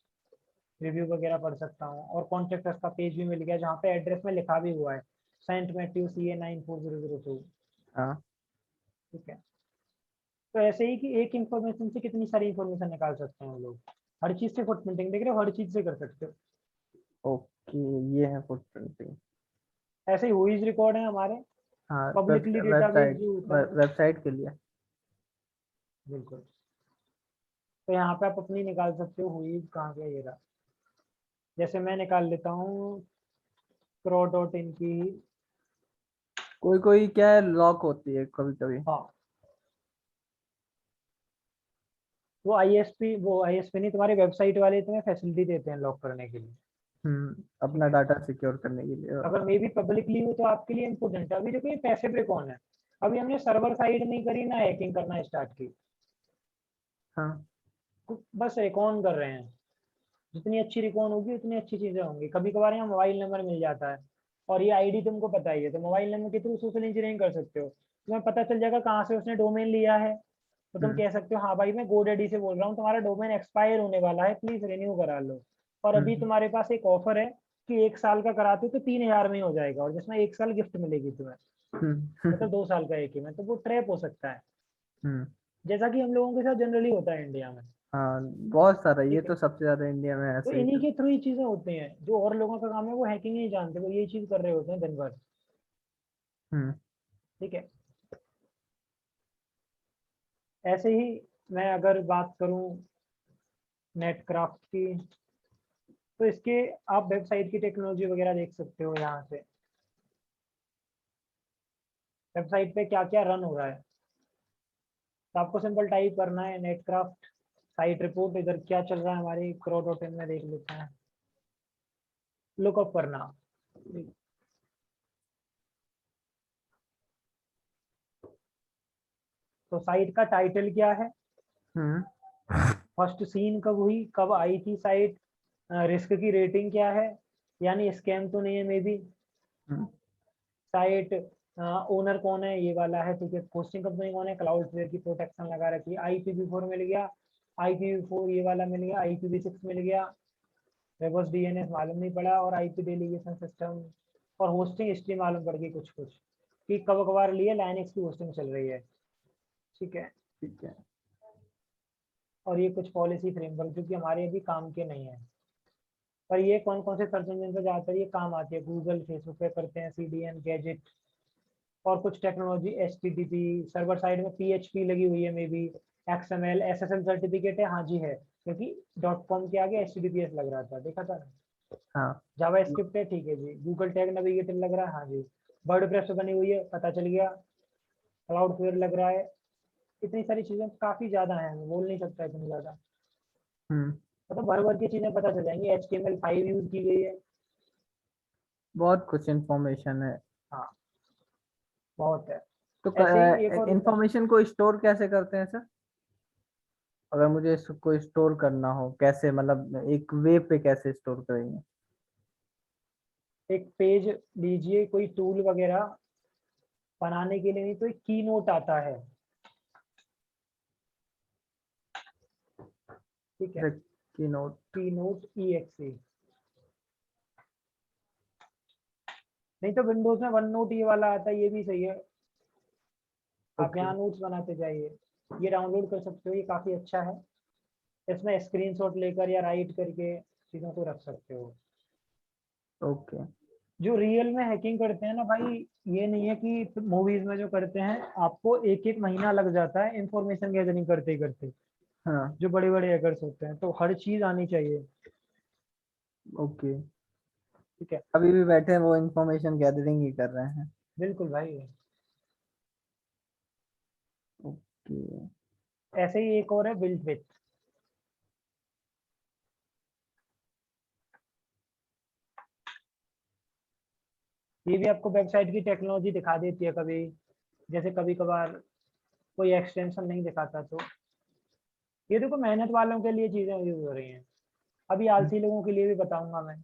रिव्यू वगैरह पढ़ सकता हूँ। और कॉन्टेक्ट का पेज भी मिल गया, जहाँ पे एड्रेस में लिखा भी हुआ है, सेंट मैथ्यू CA 94002। हाँ। ठीक है, तो ऐसे ही कि एक इन्फॉर्मेशन से कितनी सारी इन्फॉर्मेशन निकाल सकते हैं हम लोग। हर चीज से फुटप्रिंटिंग देख रहे हो, हर चीज से कर सकते हो। ओके, ये है फुटप्रिंटिंग। ऐसे ही हुईज रिकॉर्ड है हमारे, हाँ, पब्लिकली डेटाबेस वेबसाइट जो होता है। वेबसाइट के लिए। बिल्कुल, तो यहाँ पे आप अपनी निकाल सकते हो हुईज, कहाँ पे ये रहा। जैसे मैं निकाल लेता हूँ pro.in की। कोई कोई क्या है, लॉक होती है कभी कभी। हाँ, वो ISP नहीं, तुम्हारी वेबसाइट वाले तुम्हें फैसिलिटी देते हैं लॉक करने के लिए। अपना ठीक है, डाटा सिक्योर करने के लिए। अगर मे भी पब्लिकली हो तो आपके लिए इम्पोर्टेंट है। अभी देखो ये पैसे पे कौन है, अभी हमने सर्वर साइड नहीं करी ना, हैकिंग करना स्टार्ट की, हाँ। बस रिकॉन कर रहे हैं। जितनी अच्छी रिकॉन होगी उतनी अच्छी चीजें होंगी। कभी कभार यहाँ मोबाइल नंबर मिल जाता है, और ये आईडी तुमको पता ही है, तो मोबाइल नंबर के थ्रू सोशल इंजीनियरिंग कर सकते हो। तुम्हें पता चल जाएगा कहाँ से उसने डोमेन लिया है, तो तुम हम्म कह सकते हो हाँ भाई मैं GoDaddy से बोल रहा हूँ, तुम्हारा डोमेन एक्सपायर होने वाला है, प्लीज रिन्यू करा लो। और अभी हम्म तुम्हारे पास एक ऑफर है कि 1 साल का कराते हो तो 3,000 में ही हो जाएगा, और जिसमें 1 साल गिफ्ट मिलेगी तुम्हें, मतलब 2 साल का एक ही में। तो वो ट्रैप हो सकता है, हम्म। जैसा कि हम लोगों के साथ जनरली होता है इंडिया में। हाँ, बहुत सारा, ये ठीक है, तो सबसे ज्यादा इंडिया में तो ऐसे ही इन्हीं चल। के थ्रू ही चीजें होती हैं, जो और लोगों का काम है वो हैकिंग नहीं जानते, वो यही चीज कर रहे होते हैं दिन भर। हम्म ठीक है, ऐसे ही मैं अगर बात करूं नेटक्राफ्ट की, तो इसके आप वेबसाइट की टेक्नोलॉजी वगैरह देख सकते हो यहाँ से, वेबसाइट पे क्या क्या रन हो रहा है। तो आपको सिंपल टाइप करना है नेटक्राफ्ट साइट रिपोर्ट, इधर क्या चल रहा है हमारी pro.in में, देख लेते हैं, लुकअप करना। तो साइट का टाइटल क्या है, हम्म फर्स्ट सीन कब हुई, कब आई थी साइट, रिस्क की रेटिंग क्या है, यानी स्कैम तो नहीं है may be, hmm site owner कौन है, ये वाला है। ठीक है, होस्टिंग कंपनी कौन है, क्लाउडफ्लेयर की प्रोटेक्शन लगा रखी है। IPv4 मिल गया, IPv4 ये वाला मिल गया, IPv6 मिल गया, वेबस DNS मालूम नहीं पड़ा, और IP डेलीगेशन सिस्टम, और होस्टिंग हिस्ट्री मालूम पड़ गई कुछ कुछ, कि कब कभार लिए लाइनक्स की होस्टिंग चल रही है। ठीक है, ठीक है। और ये कुछ पॉलिसी फ्रेमवर्क जो कि हमारे अभी काम के नहीं है। पर ये कौन कौन से सर्च इंजन पे ज़्यादातर ये काम आती है, गूगल फेसबुक पे करते हैं, CDN गैजेट, और कुछ टेक्नोलॉजी HTTP सर्वर साइड में PHP लगी हुई है, may be XML SSL certificate है, हाँ जी है, क्योंकि .com के आगे HTTPS लग रहा था, देखा था ना। हाँ जावा स्क्रिप्ट है, ठीक है जी, गूगल टैग नेविगेटर लग रहा है, हाँ जी, वर्डप्रेस पे बनी हुई है, पता चल गया, क्लाउडफ्लेयर लग रहा है। इतनी सारी चीज़ें काफ़ी ज़्यादा हैं, मैं बोल नहीं सकता इतनी ज़्यादा, हम्म, मतलब भर भर की चीज़ें पता चल जाएंगी। HTML5 यूज़ की गई है। बहुत कुछ इंफॉर्मेशन है। हाँ, बहुत है। तो ऐसे ही एक और होता है, इंफॉर्मेशन को स्टोर कैसे करते हैं सर? अगर मुझे इसको स्टोर करना हो कैसे, मतलब एक वेब पे कैसे स्टोर करेंगे? एक पेज लीजिए, कोई टूल वगैरह बनाने के लिए, नहीं तो एक की नोट आता है, ठीक है, की नोट। की नोट EXE, नहीं तो विंडोज में वन नोट ये वाला आता है, ये भी सही है, आप ओके यहाँ नोट्स बनाते जाइए, ये डाउनलोड कर सकते हो, ये काफ़ी अच्छा है, इसमें स्क्रीनशॉट लेकर या राइट करके चीज़ों को रख सकते हो। ओके। जो रियल में हैकिंग करते हैं ना भाई, ये नहीं है कि मूवीज में जो करते हैं, आपको एक एक महीना लग जाता है इंफॉर्मेशन गैदरिंग करते ही करते, हाँ जो बड़े बड़े हैकर्स होते हैं, तो हर चीज आनी चाहिए, ओके। ठीक है। अभी भी बैठे हैं वो इंफॉर्मेशन गैदरिंग ही कर रहे हैं। बिल्कुल भाई। ओके। ऐसे ही एक और है बिल्ट विथ, ये भी आपको वेबसाइट की टेक्नोलॉजी दिखा देती है कभी, जैसे कभी कभार कोई एक्सटेंशन नहीं दिखाता, तो ये देखो मेहनत वालों के लिए चीजें यूज हो रही हैं, अभी आलसी लोगों के लिए भी बताऊंगा मैं,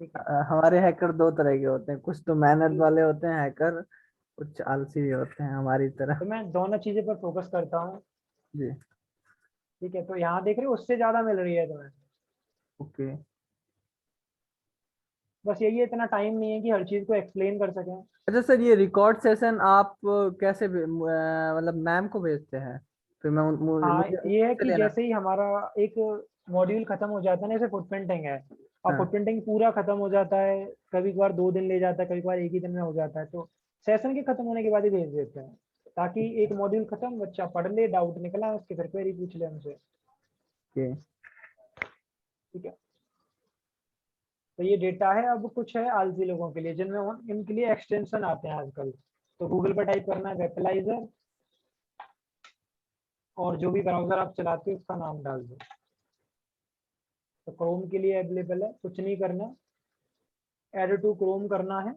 ठीक है। हमारे हैकर दो तरह के होते हैं, कुछ तो मेहनत बिल्कुल, वाले होते हैं हैकर, कुछ आलसी भी होते हैं हमारी तरह। तो मैं दोनों चीजें पर फोकस करता हूँ, जी। ठीक है, तो यहाँ देख रहे हो उससे ज्यादा मिल रही है तुम्हें, ओके। बस यही है, इतना टाइम नहीं है कि हर चीज को एक्सप्लेन कर सकें। अच्छा सर, ये रिकॉर्ड सेशन आप कैसे मतलब मैम को भेजते हैं? फिर मैं हाँ, मुझे ये है उनसे कि लेना। जैसे ही हमारा एक मॉड्यूल खत्म हो जाता है ना, जैसे फुटप्रिंटिंग है, और हाँ फुटप्रिंटिंग पूरा खत्म हो जाता है, कभी कभार 2 दिन ले जाता है, कभी कभार एक ही दिन में हो जाता है, तो सेशन के खत्म होने के बाद ही भेज देते हैं, ताकि एक मॉड्यूल खत्म, बच्चा पढ़ ले, डाउट निकला उसके, फिर क्वेरी पूछ ले हमसे, ओके। ठीक है। तो ये डेटा है, अब कुछ है आलसी लोगों के लिए, जिनमें इनके लिए एक्सटेंशन आते हैं आजकल, तो गूगल पर टाइप करना है वेपलाइजर, और जो भी ब्राउजर आप चलाते हो उसका नाम डाल दो, तो क्रोम के लिए अवेलेबल है, कुछ नहीं करना, ऐड टू क्रोम करना है,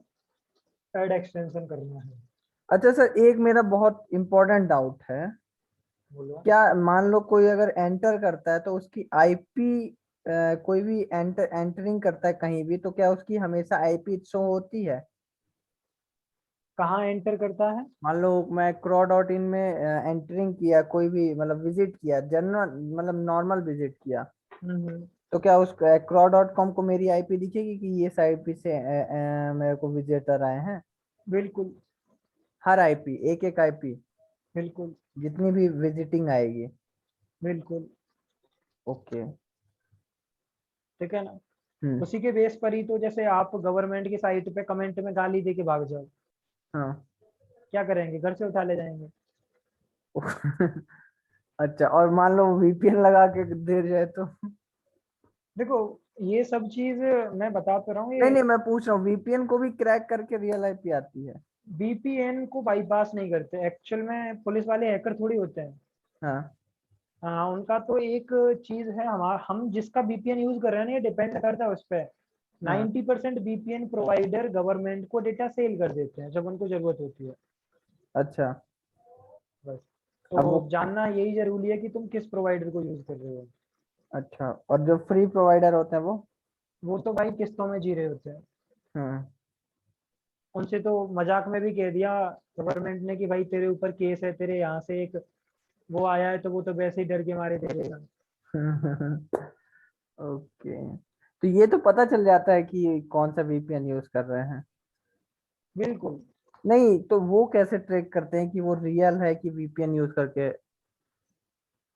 ऐड एक्सटेंशन करना है। अच्छा सर, एक मेरा बहुत इंपॉर्टेंट डाउट है। बोलो। क्या मान लो कोई अगर एंटर करता है तो उसकी आईपी, कोई भी एंटरिंग करता है कहीं भी, तो क्या उसकी हमेशा आईपी शो होती है? कहाँ एंटर करता है? मान लो मैं craw.in में एंटरिंग किया, कोई भी मतलब विजिट किया, जनरल मतलब नॉर्मल विजिट किया, हम्म, तो क्या उस craw.com को मेरी आईपी दिखेगी कि ये साइट पे से मेरे को विजिटर आए हैं? बिल्कुल हर आईपी, एक एक आईपी, बिल्कुल जितनी भी विजिटिंग आएगी? बिल्कुल, ओके। ठीक है ना। हम्म। उसी के बेस पर ही तो, जैसे आप गवर्नमेंट की साइट पे कमेंट में गाली दे के भाग जाओ, हाँ। क्या करेंगे, घर से उठा ले जाएंगे। अच्छा, और मान लो वीपीएन लगा के दे जाए तो? देखो, ये सब चीज मैं बता तो रहा हूँ, नहीं ये नहीं, मैं पूछ रहा हूँ वीपीएन को भी क्रैक करके रियल आईपी आती है? VPN को बाईपास नहीं करते, एक्चुअल में पुलिस वाले हैकर थोड़ी होते हैं। हाँ हाँ, उनका तो एक चीज है, हम जिसका VPN यूज कर रहे हैं ना, ये डिपेंड करता है उस पर। हाँ। 90% VPN प्रोवाइडर गवर्नमेंट को डेटा सेल कर देते हैं जब उनको जरूरत होती है, अच्छा। बस। अब वो, तो जानना यही जरूरी है कि तुम किस प्रोवाइडर को यूज कर रहे हो। अच्छा, और जो फ्री प्रोवाइडर होते हैं वो? वो तो भाई किस्तों में जी रहे होते हैं, हाँ। उनसे तो मजाक में भी कह दिया गवर्नमेंट ने कि भाई तेरे ऊपर केस है, तेरे यहाँ से एक वो आया है, तो वो तो वैसे ही डर के मारे दे देगा। ओके। तो ये तो पता चल जाता है कि कौन सा वीपीएन यूज कर रहे हैं? बिल्कुल, नहीं तो वो कैसे ट्रैक करते हैं कि वो रियल है कि वीपीएन यूज करके?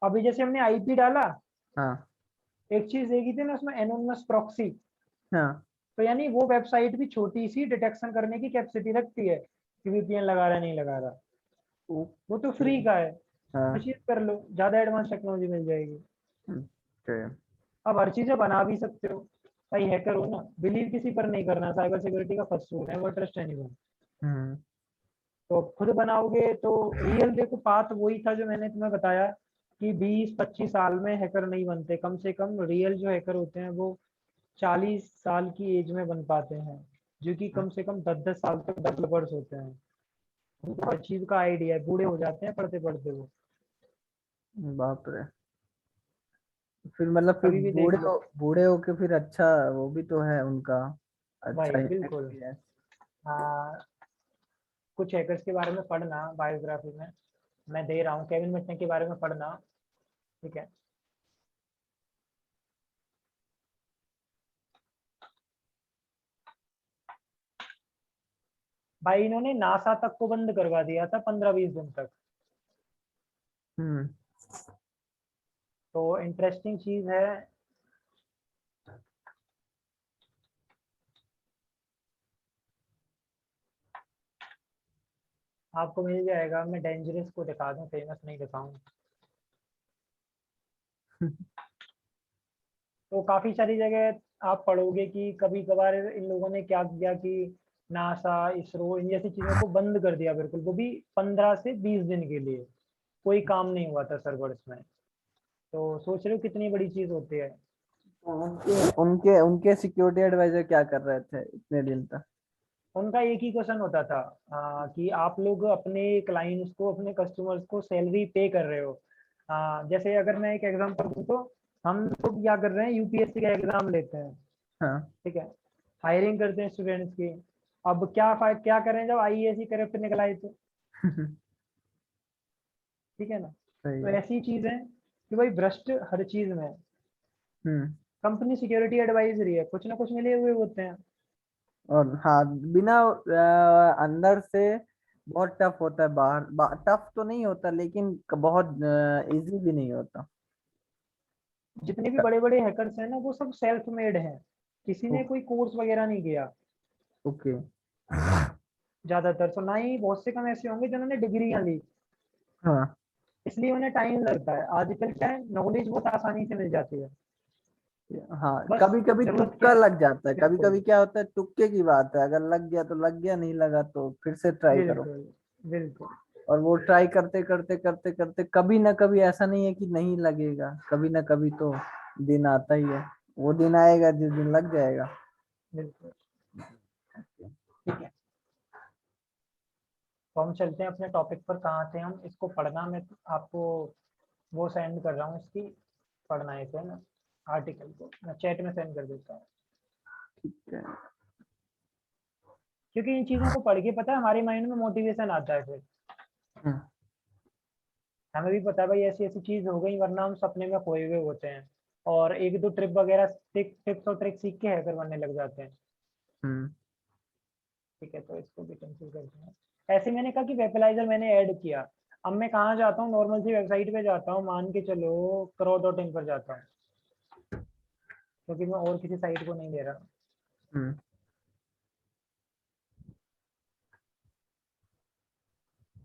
अभी जैसे हमने आईपी डाला, हाँ एक चीज देखी थी ना उसमें, एनोनिमस प्रॉक्सी। हाँ तो यानी वो वेबसाइट भी छोटी सी डिटेक्शन करने की कैपेसिटी रखती है कि वीपीएन लगा रहा नहीं लगा रहा। वो तो ओके। फ्री का है, हाँ परचेज कर लो, ज्यादा एडवांस टेक्नोलॉजी मिल जाएगी। ओके। अब हर चीजें बना भी सकते हो, भाई हैकर हो ना, बिलीव किसी पर नहीं करना, साइबर सिक्योरिटी का फर्स्ट रूल है, वो ट्रस्ट एनीवन। हम्म तो खुद बनाओगे तो रियल, देखो पाथ वही था जो मैंने तुम्हें बताया कि 20-25 साल में हैकर नहीं बनते, कम से कम रियल जो हैकर होते हैं वो 40 साल की एज में बन पाते हैं, जो कि कम से कम 10-10 साल तक डेवलपर्स होते हैं। उनको हर चीज का आइडिया है, बूढ़े हो जाते हैं पढ़ते पढ़ते वो। बाप रे। फिर मतलब फिर कभी भी देख लो बूढ़े हो के फिर अच्छा वो भी तो है उनका, अच्छा भाई, इम्पैक्ट बिल्कुल। भी है। हाँ, कुछ हैकर्स के बारे में पढ़ना बायोग्राफी में, मैं दे रहा हूँ, केविन मिटनिक के बारे में पढ़ना। ठीक है। भाई इन्होंने नासा तक को बंद करवा दिया था 15-20 दिन तक। हम्म तो इंटरेस्टिंग चीज है। आपको मिल जाएगा, मैं डेंजरस को दिखा दूं, फेमस नहीं दिखाऊं। तो काफी सारी जगह आप पढ़ोगे कि कभी कभार इन लोगों ने क्या किया कि नासा, इसरो, इन जैसी चीजों को बंद कर दिया बिल्कुल, वो भी 15 से 20 दिन के लिए। कोई काम नहीं हुआ था सर्वर्स में। तो सोच रहे हो कितनी बड़ी चीज होती है। उनके उनके उनके सिक्योरिटी एडवाइजर क्या कर रहे थे इतने दिन तक? उनका एक ही क्वेश्चन होता था, कि आप लोग अपने क्लाइंट्स को, अपने कस्टमर्स को सैलरी पे कर रहे हो। जैसे अगर मैं एक एग्जांपल दूं तो हम लोग क्या कर रहे हैं, यूपीएससी का एग्जाम लेते हैं। हाँ ठीक है। हायरिंग करते हैं स्टूडेंट्स की। अब क्या करें जब आईएएस ही करप्ट निकल आए तो। ठीक है ना। सही तो है। ऐसी चीज है कि भाई भ्रष्ट हर चीज में है। हम्म कंपनी सिक्योरिटी एडवाइजरी है, कुछ ना कुछ मिले हुए होते हैं। और हाँ, बिना अंदर से बहुत टफ होता है, बाहर टफ तो नहीं होता लेकिन बहुत इजी भी नहीं होता। जितने भी बड़े बड़े हैकर्स हैं ना, वो सब सेल्फ मेड हैं, किसी ने कोई कोर्स वगैरह नहीं किया। ओके। ज्यादातर तो ना ही, बहुत से कम ऐसे होंगे जिन्होंने डिग्रियां ली। हाँ इसलिए उन्हें टाइम लगता है। आजकल क्या है, नॉलेज बहुत आसानी से मिल जाती है। हाँ, बस कभी कभी जरूरत क्या तुक्का है। लग जाता है, कभी बिल्कुल कभी क्या होता है तुक्के की बात है, अगर लग गया तो लग गया, नहीं लगा तो फिर से ट्राई करो। बिल्कुल बिल्कुल। और वो ट्राई करते करते करते करते कभी ना कभी ऐसा नहीं है कि नहीं लगेगा, कभी ना कभी तो दिन आता ही है। वो दिन आएगा जिस दिन लग जाएगा। बिल्कुल। ठीक है। तो हम चलते हैं अपने टॉपिक पर, कहाँ थे हम, इसको पढ़ना। मैं आपको वो सेंड कर रहा हूँ इसकी, पढ़ना है इसे ना, आर्टिकल को मैं चैट में सेंड कर देता हूँ। ठीक है। क्योंकि इन चीज़ों को पढ़ के पता है हमारे माइंड में मोटिवेशन आता है फिर। हम्म, हमें भी पता है भाई ऐसी ऐसी चीज़ हो गई, वरना हम सपने में खोए हुए होते हैं। और एक दो ट्रिप वगैरह, टिप्स और ट्रिक सीख के हैकर बनने लग जाते हैं। हम्म, ठीक है, तो इसको भी कैंसिल करते हैं। ऐसे मैंने कहा कि वेपलाइजर मैंने ऐड किया। अब मैं कहाँ जाता हूँ, नॉर्मल सी वेबसाइट पे जाता हूँ, मान के चलो crow.in पर जाता हूँ, क्योंकि मैं और किसी साइट को नहीं दे रहा। हम्म,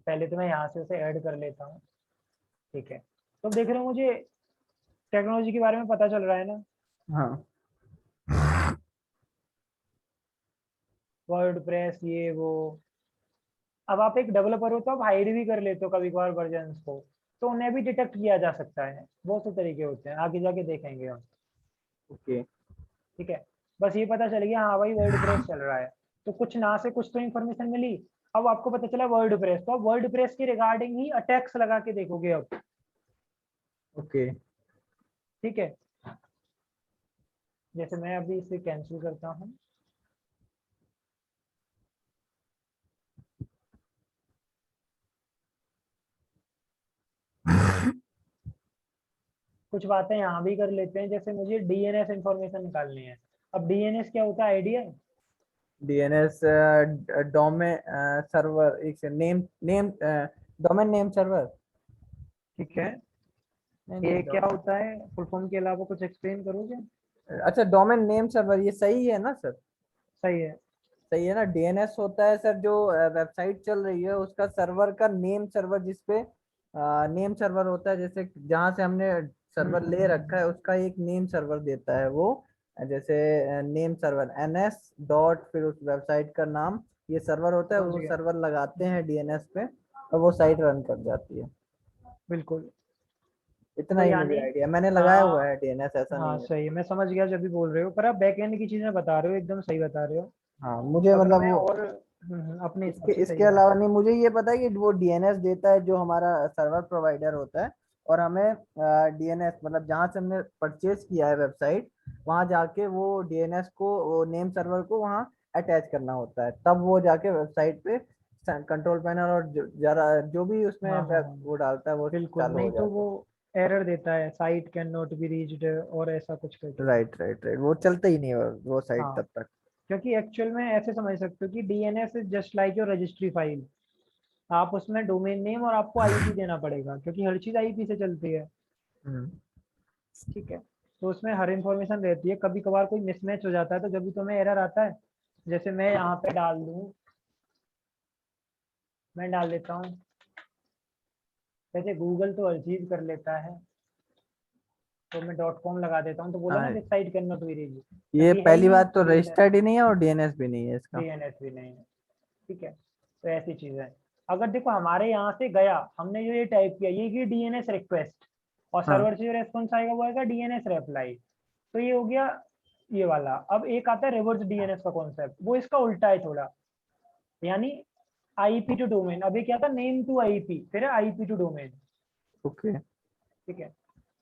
पहले तो मैं यहाँ से उसे ऐड कर लेता हूँ। ठीक है। तो अब देख रहे हो, मुझे टेक्नोलॉजी के बारे में पता चल रहा है ना। हाँ वर्ड प्रेस, ये वो। अब आप एक डेवलपर हो तो आप हाइड भी कर लेते हो कभी कभार वर्जन्स को, तो उन्हें भी डिटेक्ट किया जा सकता है। बहुत से तरीके होते हैं, आगे जाके देखेंगे हम। ओके। ठीक है। बस ये पता चल गया, हाँ भाई वर्ड प्रेस चल रहा है। तो कुछ ना से कुछ तो इन्फॉर्मेशन मिली। अब आपको पता चला वर्ड प्रेस, तो अब वर्ड प्रेस के रिगार्डिंग ही अटैक्स लगा के देखोगे अब। ओके। ठीक है। जैसे मैं अभी इसे कैंसिल करता हूँ। कुछ बातें यहाँ भी कर लेते हैं, जैसे मुझे डीएनएस इंफॉर्मेशन निकालनी है। अब डीएनएस क्या होता है, आइडिया है? डीएनएस डोमेन सर्वर, एक name name domain name server. ठीक है। नहीं ये नहीं क्या होता है, फुल फॉर्म के अलावा कुछ एक्सप्लेन करोगे? अच्छा, डोमेन नेम सर्वर, ये सही है ना सर? सही है। सही है ना। डीएनएस होता है सर जो वेबसाइट चल रही है उसका सर्वर का नेम सर्वर, जिसपे नेम सर्वर होता है, जैसे जहां से हमने सर्वर ले रखा है उसका एक नेम सर्वर देता है वो। जैसे नेम सर्वर एनएस डॉट फिर उस वेबसाइट का नाम, ये सर्वर होता है, समझ वो गया। सर्वर लगाते हैं डीएनएस पे और वो साइट रन कर जाती है। बिल्कुल। इतना तो ही मुझे यानी आइडिया, मैंने लगाया हुआ हाँ, है डीएनएस, ऐसा हाँ नहीं है। सही है, मैं समझ गया जब भी बोल रहे हो, पर आप बैक एंड की चीजें बता रहे हो, एकदम सही बता रहे हो। हाँ मुझे अगर मतलब मैं वो और अपने हिसाब इसके से सही इसके बात अलावा है। नहीं, मुझे ये पता है कि वो डीएनएस देता है जो हमारा सर्वर प्रोवाइडर होता है, और हमें डीएनएस मतलब जहाँ से हमने परचेज किया है वेबसाइट, वहां जाके वो डीएनएस को, वो नेम सर्वर को वहाँ अटैच करना होता है, तब वो जाके वेबसाइट पे कंट्रोल पैनल और जरा जो भी उसमें हाँ हाँ हाँ, वो डालता है वो बिल्कुल, चालू हो नहीं तो जाता वो एरर देता है, site can not be reached और ऐसा कुछ है। करके। राइट राइट राइट, वो चलता ही नहीं है वो साइट हाँ, तब तक। क्योंकि एक्चुअल में ऐसे समझ सकते हो कि DNS is just like your registry file. आप उसमें डोमेन नेम और आपको आईपी देना पड़ेगा, क्योंकि हर चीज़ आईपी से चलती है। हम्म। ठीक है, तो उसमें हर इंफॉर्मेशन रहती है, कभी कभार कोई मिसमैच हो जाता है तो जब भी तुम्हें एरर आता है, जैसे मैं यहाँ पे डाल दूँ, मैं डाल देता हूँ, वैसे गूगल तो हर चीज़ कर लेता है, तो मैं डॉट कॉम लगा देता हूँ तो बोला ना हाँ, this site can not be reached, ये क्योंकि है ही पहली नहीं बात तो डीएनएस। रजिस्टर्ड ही नहीं है और डीएनएस भी नहीं है इसका। डीएनएस भी नहीं है। ठीक है, तो ऐसी चीज़ है। अगर देखो हमारे यहाँ से गया, हमने जो ये टाइप किया, ये की डीएनएस रिक्वेस्ट, और हाँ। सर्वर से जो रेस्पॉन्स आएगा वो आएगा डीएनएस रिप्लाई। तो ये हो गया ये वाला। अब एक आता है रिवर्स डीएनएस का कॉन्सेप्ट, वो इसका उल्टा है थोड़ा, यानी आईपी टू डोमेन। अभी क्या था, नेम टू आईपी, फिर आईपी टू डोमेन। ओके। ठीक है,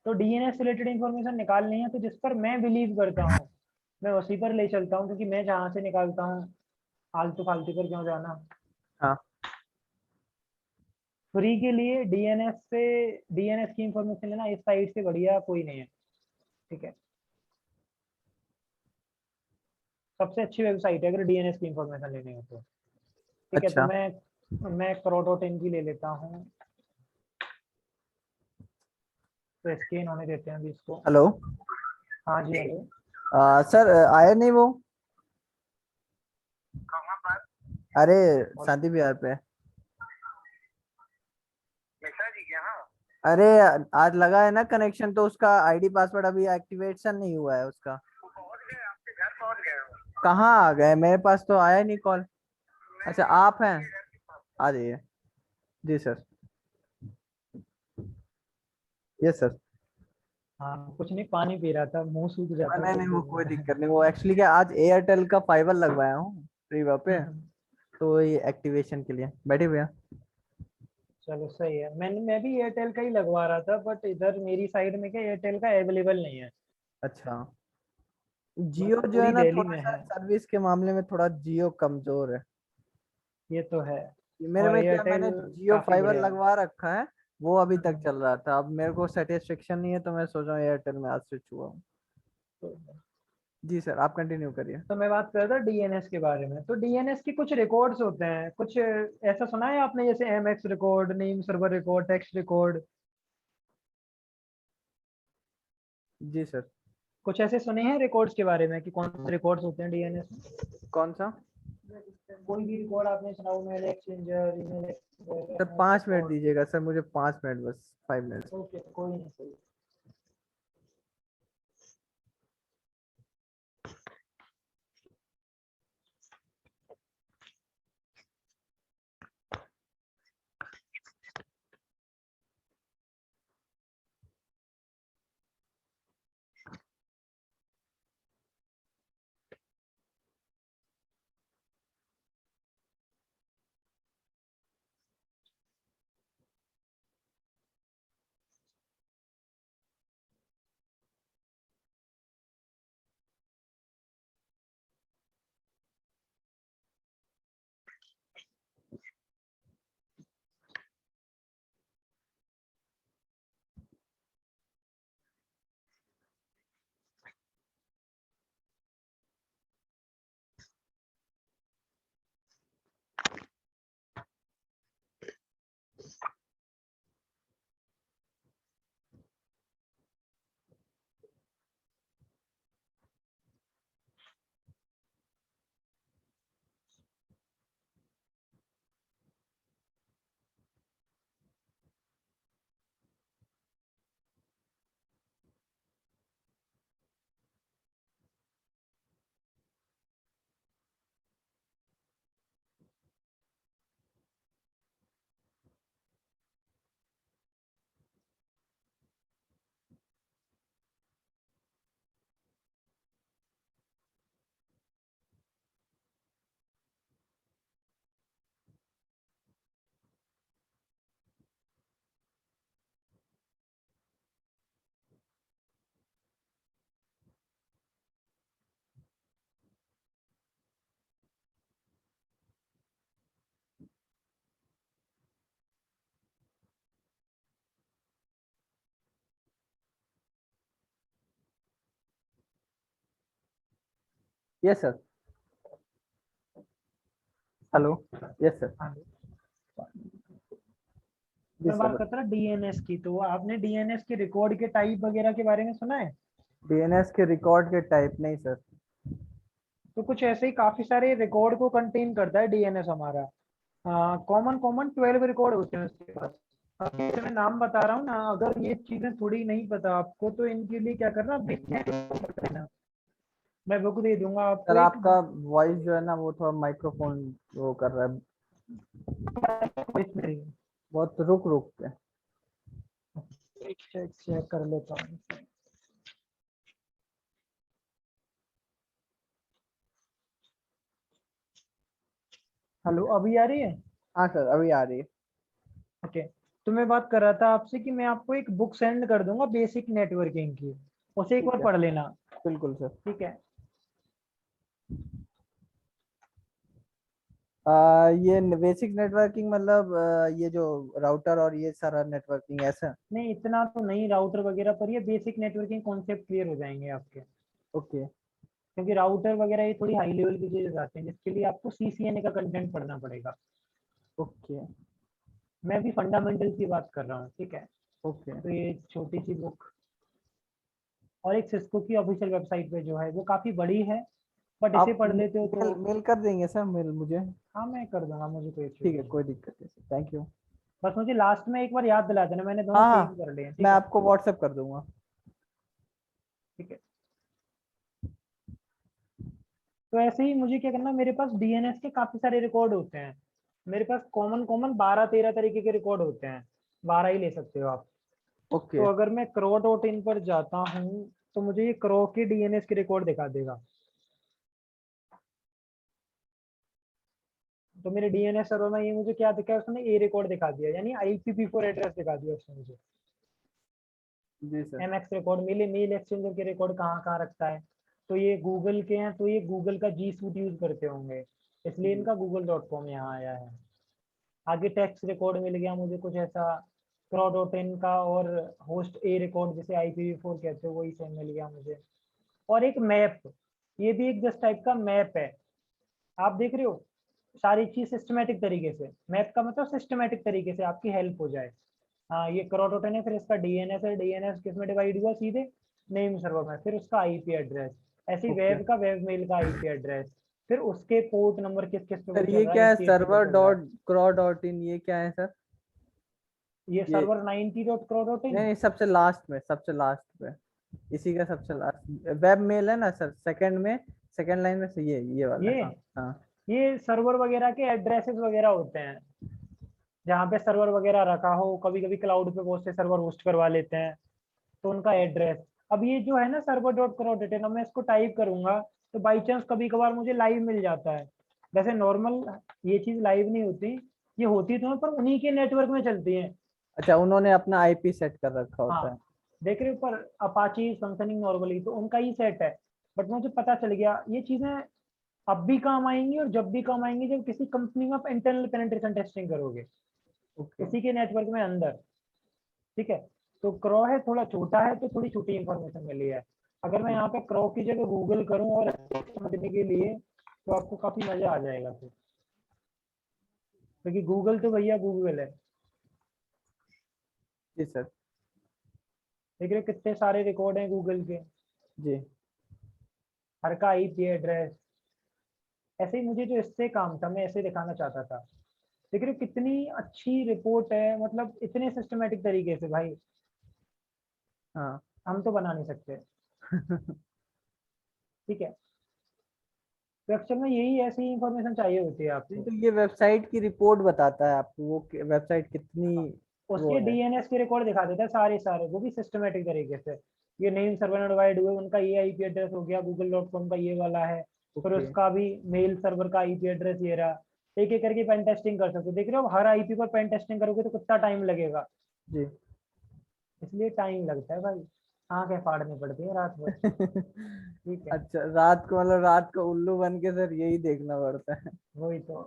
तो डीएनएस रिलेटेड इंफॉर्मेशन निकालनी है तो जिस पर मैं बिलीव करता हूँ मैं उसी पर ले चलता हूँ, क्योंकि मैं जहाँ से निकालता हूँ आलतू फालतू पर क्यों जाना। हाँ। फ्री के लिए डीएनएस से, डीएनएस की इंफॉर्मेशन लेना इस साइट से बढ़िया कोई नहीं है। ठीक है, सबसे अच्छी वेबसाइट है अगर डीएनएस की इंफॉर्मेशन लेनी हो तो। ठीक है, तो अच्छा। मैं करो.इन की ले लेता हूँ, तो स्कैन होने देते हैं अभी इसको। हेलो। हाँ जी, हेलो। सर आया नहीं वो? अरे और शादी ब्याह पे। अरे आज लगा है ना कनेक्शन, तो उसका आईडी पासवर्ड अभी एक्टिवेशन नहीं हुआ है उसका। कहाँ आ गए, मेरे पास तो आया नहीं कॉल। अच्छा आप हैं, आ जाइए। जी सर। Yes sir. हाँ, कुछ नहीं, पानी पी रहा था, मुंह सूख जाता है नहीं कुछ नहीं, वो देर कोई में। दिक्कत नहीं, वो एक्चुअली क्या आज एयरटेल का फाइबर लगवाया हूँ रीवा पे, तो ये एक्टिवेशन के लिए बैठे भैया। चलो सही है, मैं भी एयरटेल का ही लगवा रहा था, बट इधर मेरी साइड में क्या एयरटेल का अवेलेबल नहीं है। अच्छा। बस जियो जो है पूरी ना, दिल्ली थोड़ा में सा है। सर्विस के मामले में थोड़ा जियो कमजोर है। ये तो है। मेरे और में क्या, एयरटेल मैंने जियो काफी फाइबर बढ़िया है। लगवा रखा है, वो अभी तक हम्म, चल रहा था, अब मेरे को सेटिस्फेक्शन नहीं है तो मैं सोच रहा हूँ एयरटेल में आज स्विच हुआ हूँ। तो जी सर, आप कंटिन्यू करिए। तो मैं बात कर रहा था डीएनएस के बारे में। तो डीएनएस के कुछ रिकॉर्ड्स होते हैं, कुछ ऐसा सुना है आपने, जैसे MX record, name server record, text record, जी सर। कुछ ऐसे सुने हैं रिकॉर्ड्स के बारे में कि कौन से रिकॉर्ड्स होते हैं डीएनएस में? कौन सा? कोई भी रिकॉर्ड आपने सुना हो, mail exchanger, email sir exchanger, 5 minute record. दीजिएगा सर, मुझे 5 मिनट बस, 5 मिनट। ओके, कोई नहीं। Yes sir. Hello. Yes sir. हाँ, जी मैं बात सर। करता था डीएनएस की, तो आपने डीएनएस के रिकॉर्ड के टाइप वगैरह के बारे में सुना है? डीएनएस के रिकॉर्ड के टाइप नहीं सर। तो कुछ ऐसे ही काफी सारे रिकॉर्ड को कंटेन करता है डीएनएस हमारा। कॉमन कॉमन 12 रिकॉर्ड होते हैं उसके पास। अब ये मैं नाम बता रहा हूँ ना, अगर ये चीजें थोड़ी नहीं पता आपको तो इनके लिए क्या करना, देना, मैं बुक दे दूंगा आपको सर एक। आपका वॉइस जो है ना वो थोड़ा माइक्रोफोन वो कर रहा है, बहुत रुक रुक के। चेक चेक कर लेता हूँ। हेलो, अभी आ रही है? हाँ सर अभी आ रही है। ओके। तो मैं बात कर रहा था आपसे कि मैं आपको एक बुक सेंड कर दूंगा बेसिक नेटवर्किंग की, उसे एक ठीक बार है पढ़ लेना। बिल्कुल सर। ठीक है। ये बेसिक नेटवर्किंग मतलब ये जो राउटर और ये सारा नेटवर्किंग ऐसा। नहीं, इतना तो नहीं राउटर वगैरह पर, ये बेसिक नेटवर्किंग कॉन्सेप्ट क्लियर हो जाएंगे आपके, ओके क्योंकि राउटर वगैरह ये थोड़ी हाई लेवल की चीजें आते हैं जिसके लिए आपको सीसीएनए का कंटेंट पढ़ना पड़ेगा। ओके मैं भी फंडामेंटल की बात कर रहा हूँ, ठीक है। ओके। तो ये छोटी सी बुक, और एक सिस्को की ऑफिशियल वेबसाइट पे जो है वो काफी बड़ी है, बट इसे आप पढ़ लेते हो तो। मेल मेल कर देंगे सर, मेल मुझे। हाँ, मैं कर दूंगा, मुझे कोई इशू ठीक है नहीं है। कोई दिक्कत नहीं सर, थैंक यू। बस मुझे लास्ट में एक बार याद दिला देना, मैंने दोनों हाँ सेव हाँ कर लिए हैं, मैं ठीक है। आपको व्हाट्सएप कर दूंगा। ठीक है। तो ऐसे ही मुझे क्या करना, मेरे पास डीएनएस के काफी सारे रिकॉर्ड होते हैं। मेरे पास कॉमन कॉमन 12-13 तरीके के रिकॉर्ड होते हैं, 12 ही ले सकते हो आप। तो ओके अगर मैं crow.in पर जाता हूँ तो मुझे ये क्रो के डीएनएस के रिकॉर्ड दिखा देगा। तो मेरे डीएनएस सर्वर में ये मुझे क्या दिखा है, उसने ए रिकॉर्ड दिखा दिया, यानी IPv4 एड्रेस दिखा दिया उसने मुझे। जी sir. MX record, mail mail exchanger के रिकॉर्ड कहाँ कहाँ रखता है। तो ये गूगल के हैं, तो ये गूगल का जी सूट यूज करते होंगे, इसलिए जी इनका google.com यहाँ आया है। आगे टेक्स्ट रिकॉर्ड मिल गया मुझे कुछ ऐसा, crow.in का, और होस्ट ए रिकॉर्ड जिसे IPv4 कहते हो वही सेम मिल गया मुझे। और एक मैप, ये भी एक जस्ट टाइप का मैप है। आप देख रहे हो, सारी चीज सिस्टमेटिक तरीके से, मैप का मतलब सिस्टमेटिक तरीके से आपकी हेल्प हो जाए। हाँ, ये crow.in है, फिर इसका डीएनएस है, डीएनएस किस में डिवाइड हुआ, सीधे नेम सर्वर में, फिर उसका आईपी एड्रेस, ऐसे ही ओके वेब का वेब मेल का आईपी एड्रेस, फिर उसके पोर्ट नंबर किस किस पे वो सर, चल ये रहा है, क्या है 8080 पे सर्वर चल रहा है। डॉट क्रॉ डॉट इन, ये क्या है सर? ये ये सर्वर 90.crow.in। नहीं, सबसे लास्ट में, सबसे लास्ट पे, इसी का सबसे लास्ट वेब मेल है ना सर, सेकंड में, सेकंड लाइन में से ये वाला, ये हाँ हाँ। ये सर्वर वगैरह के एड्रेसेस वगैरह होते हैं, जहाँ पे सर्वर वगैरह रखा हो, कभी कभी क्लाउड पे बहुत से सर्वर होस्ट करवा लेते हैं, तो उनका एड्रेस। अब ये जो है ना server.crow.in, अब मैं इसको टाइप करूंगा तो बाई चांस कभी कभार मुझे लाइव मिल जाता है। वैसे नॉर्मल ये चीज लाइव नहीं होती, ये होती तो है पर उन्हीं के नेटवर्क में चलती है। अच्छा, उन्होंने अपना आईपी सेट कर रखा होता हाँ, है। देख रहे हो, पर अपाची फंक्शनिंग नॉर्मली तो उनका ही सेट है। बट मुझे पता चल गया ये चीजें अब भी काम आएंगी, और जब भी काम आएंगी जब किसी कंपनी में आप इंटरनल पेनिट्रेशन टेस्टिंग करोगे, ओके किसी के नेटवर्क में अंदर। ठीक है। तो क्रो है, थोड़ा छोटा है, तो थोड़ी छोटी इंफॉर्मेशन मिली है। अगर मैं यहाँ पे क्रो की जगह गूगल करूँ और समझने के लिए, तो आपको काफी मजा आ जाएगा फिर, क्योंकि गूगल तो भैया गूगल है। जी सर। देख रहे हो कितने सारे रिकॉर्ड हैं गूगल के, जी हर का आईपी एड्रेस। ऐसे ही मुझे जो इससे काम था, मैं ऐसे दिखाना चाहता था। देख रहे हो कितनी अच्छी रिपोर्ट है, मतलब इतने सिस्टमेटिक तरीके से भाई, हाँ हम तो बना नहीं सकते। ठीक है। तो एक्चुअल में यही ऐसी इंफॉर्मेशन चाहिए होती है नहीं आपको। तो ये वेबसाइट की रिपोर्ट बताता है आपको, वो वेबसाइट कितनी वो उसके है। डीएनएस के रिकॉर्ड दिखा देता है सारे सारे, वो भी सिस्टमेटिक तरीके से। ये नेम सर्वर में डिवाइड हुए, उनका ये आईपी एड्रेस हो गया, google.com का ये वाला है, फिर ओके उसका भी मेल सर्वर का आईपी एड्रेस ये रहा। एक एक करके पेन टेस्टिंग कर सकते हो। देख रहे हो, हर आईपी पर पेन टेस्टिंग करोगे तो कितना टाइम लगेगा, जी। इसलिए टाइम लगता है भाई, आंखें फाड़नी पड़ती है रात भर। ठीक है। अच्छा, रात को मतलब रात को उल्लू बन के सर यही देखना पड़ता है। वही तो।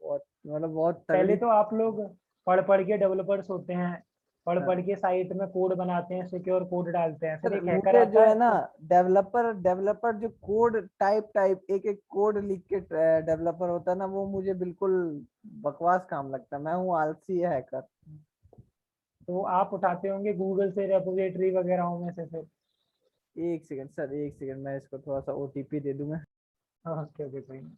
बहुत मतलब बहुत पहले तगड़ी। तो आप लोग पढ़ पढ़ के डेवलपर्स होते हैं, पढ़ के साइट में कोड बनाते हैं, सिक्योर कोड डालते हैं, फिर सर एक हैकर मुझे जो आता है है। ना डेवलपर जो कोड टाइप एक एक कोड लिख के डेवलपर होता है ना, वो मुझे बिल्कुल बकवास काम लगता है। मैं हूँ आलसी हैकर। तो आप उठाते होंगे गूगल से रेपोजिटरी वगैरह में से फिर। एक सेकंड सर, एक सेकंड, मैं इसको थोड़ा सा ओटीपी दे दूंगा। ओके ओके कोई नहीं।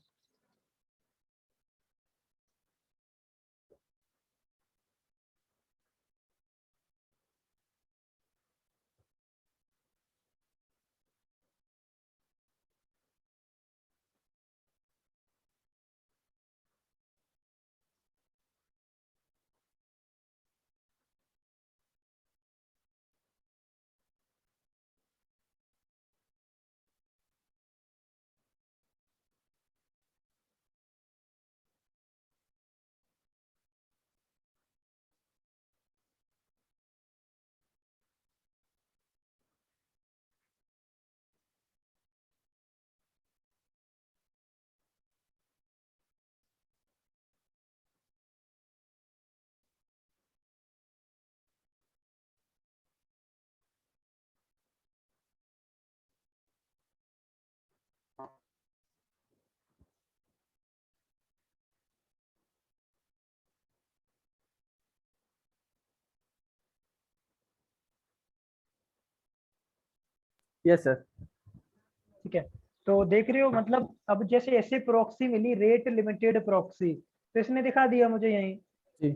Yes sir. ठीक है, तो देख रहे हो मतलब अब जैसे ऐसे प्रॉक्सी मिली रेट लिमिटेड प्रॉक्सी, तो इसने दिखा दिया मुझे यहीं, जी।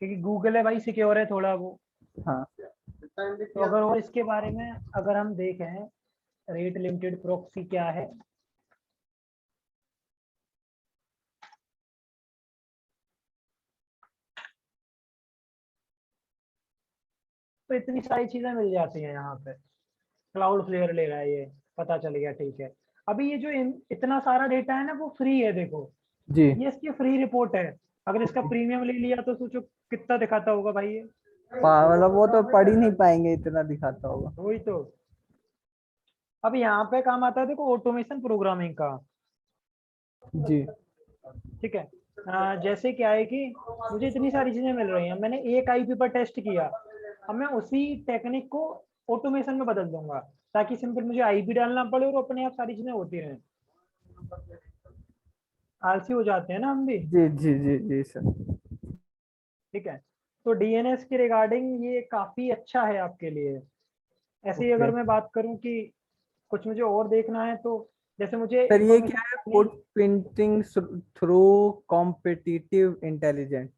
क्योंकि गूगल है भाई, सिक्योर है थोड़ा वो। हाँ। तो अगर और इसके बारे में अगर हम देखें रेट लिमिटेड प्रॉक्सी क्या है, तो इतनी सारी चीजें मिल जाती हैं यहाँ पे। क्लाउड फ्लेयर ले रहा है ये, पता चल गया, ठीक है। अभी ये जो इतना सारा डेटा है ना वो फ्री है, देखो जी। ये इसकी फ्री रिपोर्ट है। अगर इसका प्रीमियम ले लिया तो सोचो कितना दिखाता होगा भाई ये। मतलब वो तो पढ़ ही नहीं पाएंगे, इतना दिखाता होगा। वही तो। अब यहाँ पे काम आता है देखो ऑटोमेशन प्रोग्रामिंग का। जी। ठीक है, जैसे क्या है कि मुझे इतनी सारी चीजें मिल रही हैं, मैंने एक आईपी पर टेस्ट किया, अब मैं उसी टेक्निक को ऑटोमेशन में बदल दूंगा, ताकि सिंपल मुझे आईपी डालना पड़े और अपने आप सारी चीजें होती रहें। आलसी हो जाते हैं ना हम भी। जी जी जी जी सर। ठीक है, तो डीएनएस के रिगार्डिंग ये काफी अच्छा है आपके लिए। ऐसे ही ओके अगर मैं बात करूं कि कुछ मुझे और देखना है, तो जैसे मुझे सर, ये क्या है? Information, footprinting through competitive intelligence.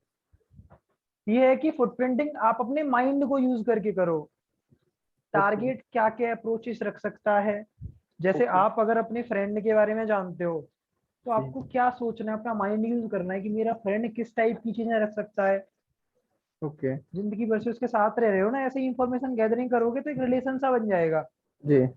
ये है कि फुटप्रिंटिंग आप अपने माइंड को यूज करके करो। ओके टारगेट क्या क्या अप्रोचेस रख सकता है, जैसे ओके। आप अगर अपने फ्रेंड के बारे में जानते हो, तो जी। आपको क्या सोचना है, अपना माइंड यूज करना है कि मेरा फ्रेंड किस टाइप की चीजें रख सकता है। ओके। जिंदगी भर से उसके साथ रह रहे हो ना, ऐसे इंफॉर्मेशन गैदरिंग करोगे तो एक रिलेशन सा बन जाएगा। जी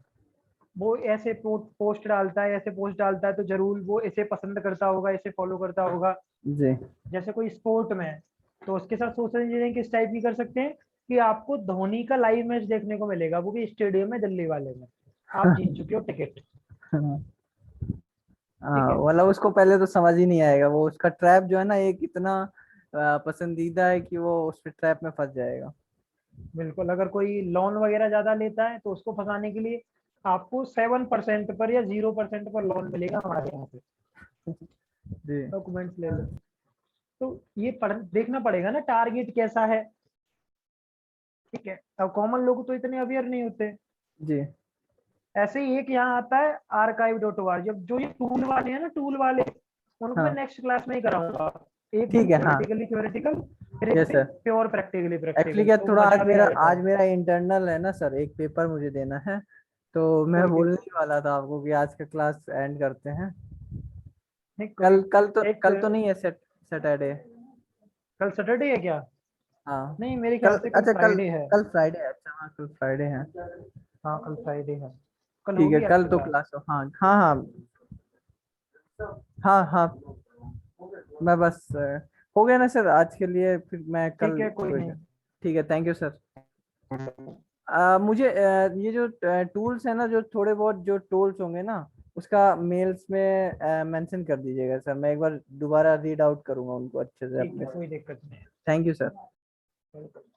वो ऐसे पोस्ट डालता है, ऐसे पोस्ट डालता है, तो जरूर वो ऐसे पसंद करता होगा, ऐसे फॉलो करता होगा। जी। जैसे कोई स्पोर्ट में है, तो उसके साथ सोशल इंजीनियरिंग किस टाइप की कर सकते हैं कि आपको धोनी का लाइव मैच देखने को मिलेगा, वो भी स्टेडियम में, दिल्ली वाले में। आप जीत चुके हो टिकट। ठीक हाँ, है, मतलब उसको पहले तो समझ ही नहीं आएगा। वो उसका ट्रैप जो है ना, एक इतना पसंदीदा है कि वो उस ट्रैप में फंस जाएगा। बिल्कुल। अगर कोई लोन वगैरह ज्यादा लेता है तो उसको फंसाने के लिए आपको 7% पर या 0% पर लोन मिलेगा हमारे यहाँ से। जी डॉक्यूमेंट्स ले लो। तो ये देखना पड़ेगा ना टारगेट कैसा है। ठीक है, अब कॉमन लोग तो इतने अवेयर नहीं होते। जी। ऐसे ही एक यहाँ आता है archive.org, जब जो ये टूल वाले हैं ना, टूल वाले, उनको मैं हाँ नेक्स्ट क्लास में ही कराऊंगा। एक दिन ठीक है। हाँ। थ्योरेटिकली थ्योरेटिकल, फिर एक यस दिन sir. Pure practically actually practical, क्या, तो थोड़ा मजा भी आएगा। आज मेरा इंटरनल है ना सर, एक पेपर मुझे देना है। तो मैं कोई बोलने दिक्कत ही वाला था आपको कि आज का क्लास एंड करते हैं। नहीं, कोई कल एक, कल तो नहीं है, सैटरडे। कल सैटरडे है क्या? हाँ। नहीं, मेरे कल, ख्याल से कल अच्छा कल, फ्राइडे है। कल फ्राइडे है। अच्छा हाँ, कल फ्राइडे है। हाँ कल फ्राइडे है। कल ठीक है, होगी कल आपकी तो क्लास? क्लास हो। हाँ हाँ हाँ। हाँ हाँ। मैं बस हो गया ना सर आज के लिए, फिर मैं ठीक कल। है, कोई नहीं। ठीक है, थैंक यू सर। मुझे ये जो टूल्स है ना, जो थोड़े बहुत जो टूल्स होंगे ना, उसका मेल्स में मेंशन कर दीजिएगा सर। मैं एक बार दोबारा रीड आउट करूंगा उनको अच्छे से ठीक अपने है, से। कोई दिक्कत नहीं। Thank you sir. वेलकम।